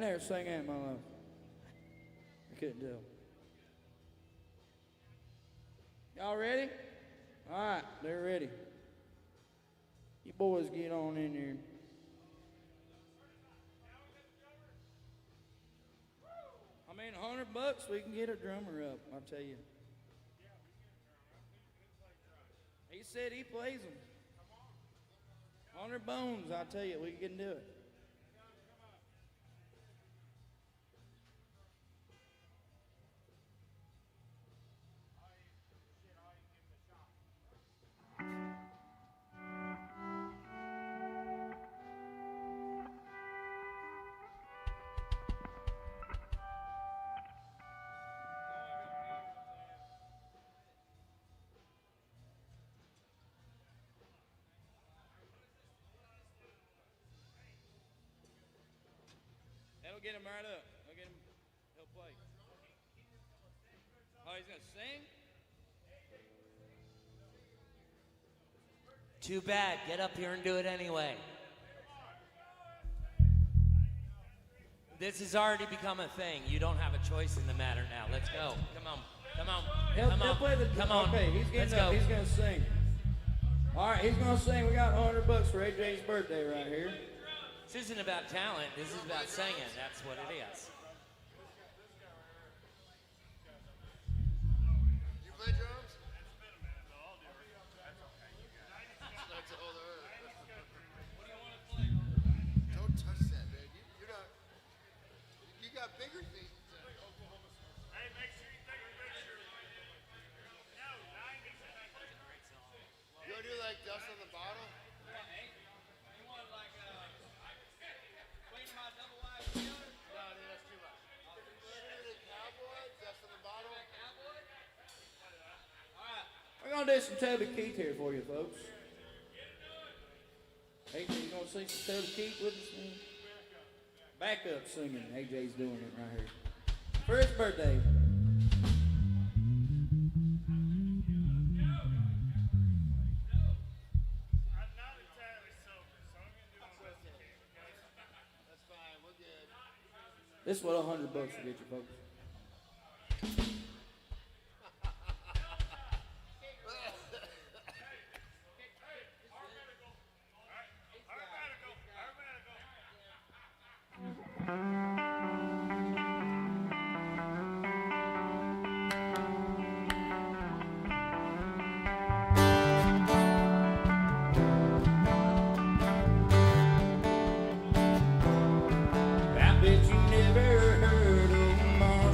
I never sang that in my life. I couldn't tell. Y'all ready? All right, they're ready. You boys get on in there. I mean, $100 we can get a drummer up, I'll tell you. He said he plays them. 100 bones, I'll tell you, we can do it. That'll get him right up. That'll get him. He'll play. Oh, he's gonna sing? Too bad. Get up here and do it anyway. This has already become a thing. You don't have a choice in the matter now. Let's go. Come on. Come on. He'll Come on. play the. Come on. Okay, he's Let's getting up. go. He's gonna sing. All right, he's gonna sing. We got $100 for AJ's birthday right here. This isn't about talent. This is about singing. That's what it is. You play drums? That's all there is. Don't touch that, man. You're not. You got bigger things. Hey, make sure you take a picture. No, 90s. You wanna do like Dust on the Bottle? No, that's too much. The Cowboy, Dust on the Bottle. We're gonna do some Toby Keith here for you, folks. AJ, you gonna sing some Toby Keith with us? Man? Backup singing. AJ's doing it right here for his birthday. I'm not entirely sober, so I'm going to do my best I can, okay? That's fine. We're good. This is what $100 will get you, folks. I bet you never heard of Marley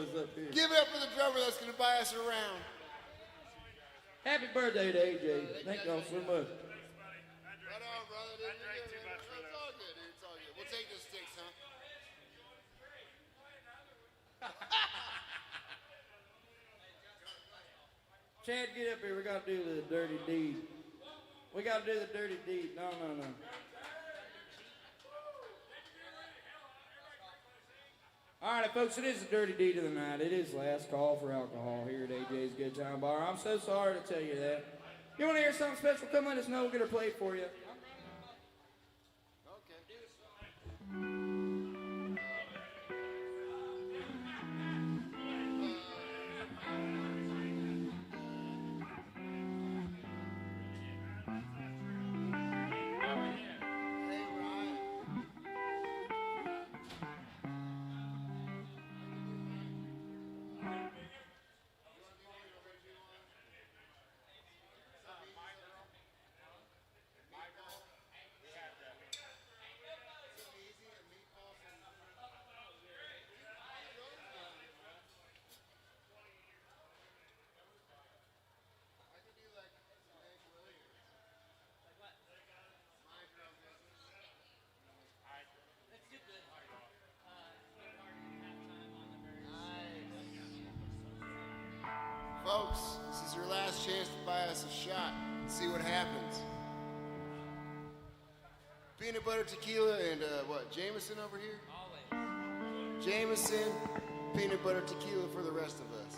us up here. Give it up for the drummer that's going to buy us around. Happy birthday to AJ. Thank y'all so much. Right on, brother. Dude. I drank too much for It's that. all good, dude. It's all good. We'll take the sticks, huh? Chad, get up here. We got to do the dirty deed. We got to do the dirty deed. No. All right, folks, it is the dirty deed of the night. It is last call for alcohol here at AJ's Good Time Bar. I'm so sorry to tell you that. You want to hear something special? Come let us know. We'll get her played for you. Hey, Ryan. Folks, this is your last chance to buy us a shot. See what happens. Peanut butter tequila and what? Jameson over here? Always. Jameson, peanut butter tequila for the rest of us.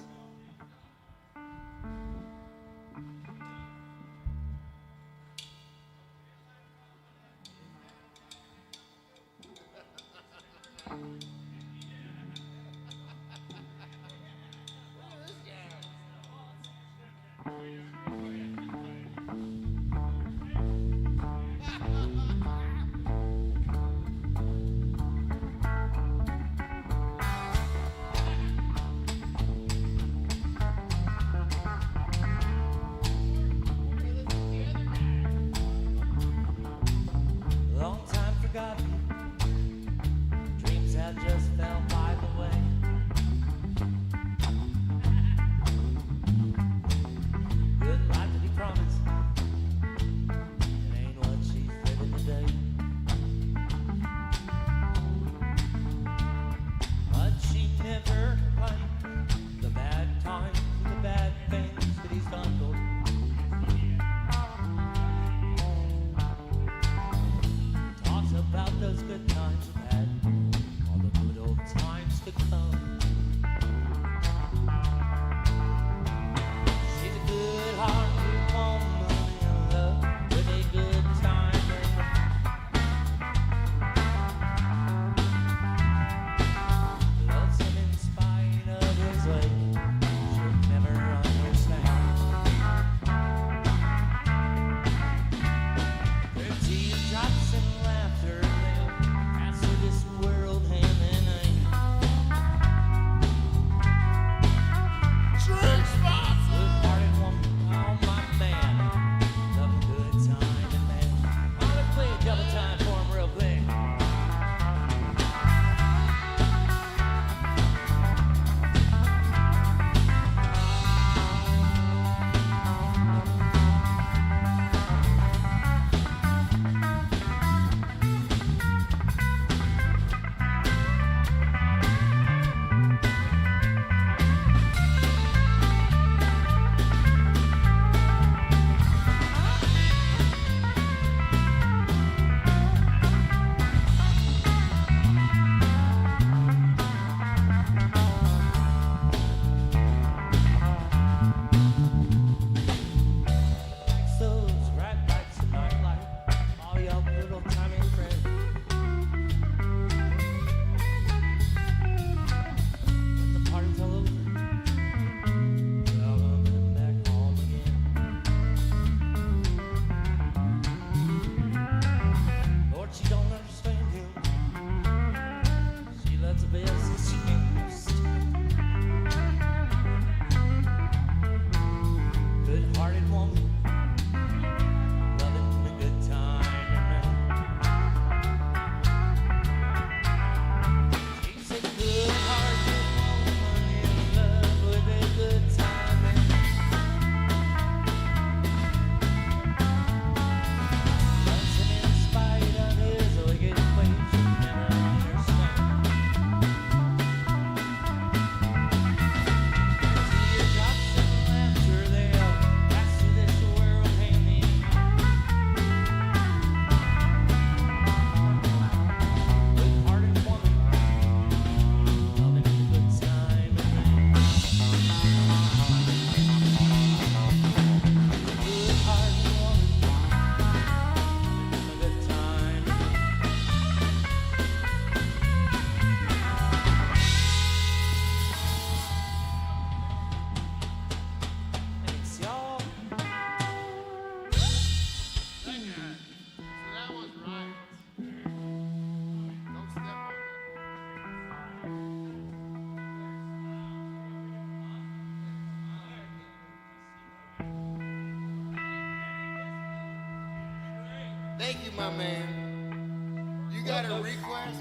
Thank you, my man. You got a request?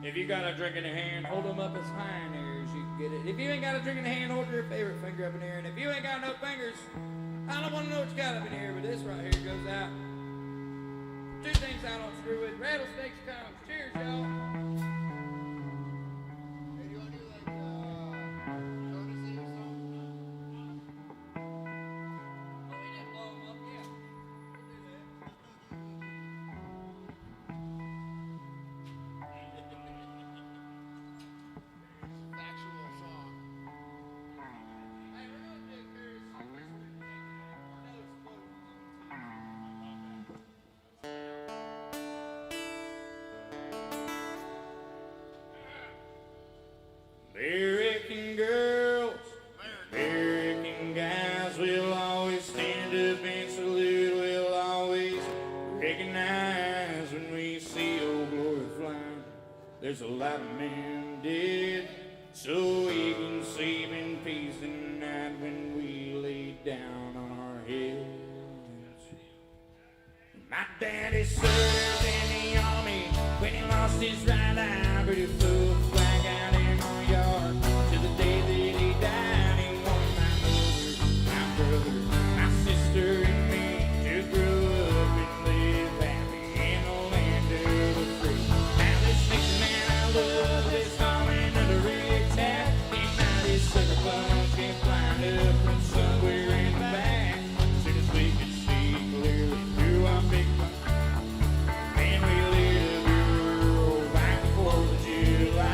If you got a drink in your hand, hold them up as high in there as you can get it. If you ain't got a drink in the hand, hold your favorite finger up in there. And if you ain't got no fingers, I don't want to know what you got up in here, but this right here goes out. Two things I don't screw with: rattlesnakes, condoms. Cheers, y'all. Hey, do you want to do like courtesy or something? Oh, we didn't blow 'em up yet. We'll do that. Factual song. Hey, we're gonna do courtesy. No explosions. American girls, American guys will always stand up and salute. We'll always recognize when we see old glory flying. There's a lot of men dead, so we can sleep in peace at night when we lay down on our heads. My daddy served in the army when he lost his right eye, but he flew a flag out in our yard till the day that he died. He wanted my mother, my brother, my sister, and me to grow up and live happy in the land of the free. Now this next man I love is falling under attack. He might his sucker punch came flying up from somewhere in the back. As soon as we could see clearly through our big and we lit a girl right before the July.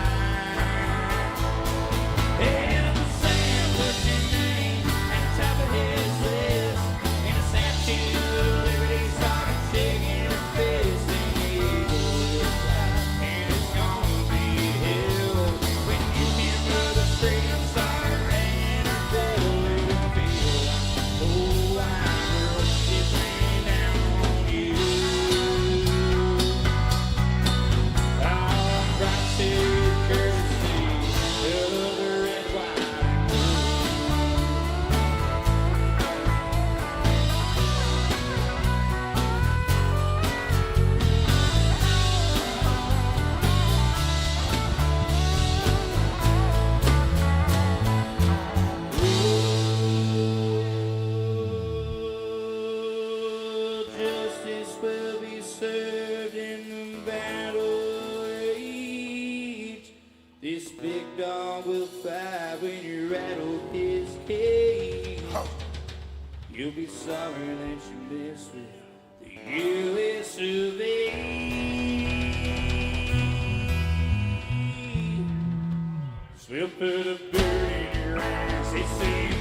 And up the sand put your name at the top of his list, and a statue of Liberty started shaking her fist, and the eagle will fly, and it's gonna be hell when you hear Mother Freedom start ringing her bell. It'll feel like the whole wide world is raining down on you. I'll bright to courtesy of the red, white, and blue. Justice will be served in the battle rage. This big dog will fight when you rattle his cage. You'll be sorry that you messed with the U.S. of A. So we'll put a bird in your eyes. It's the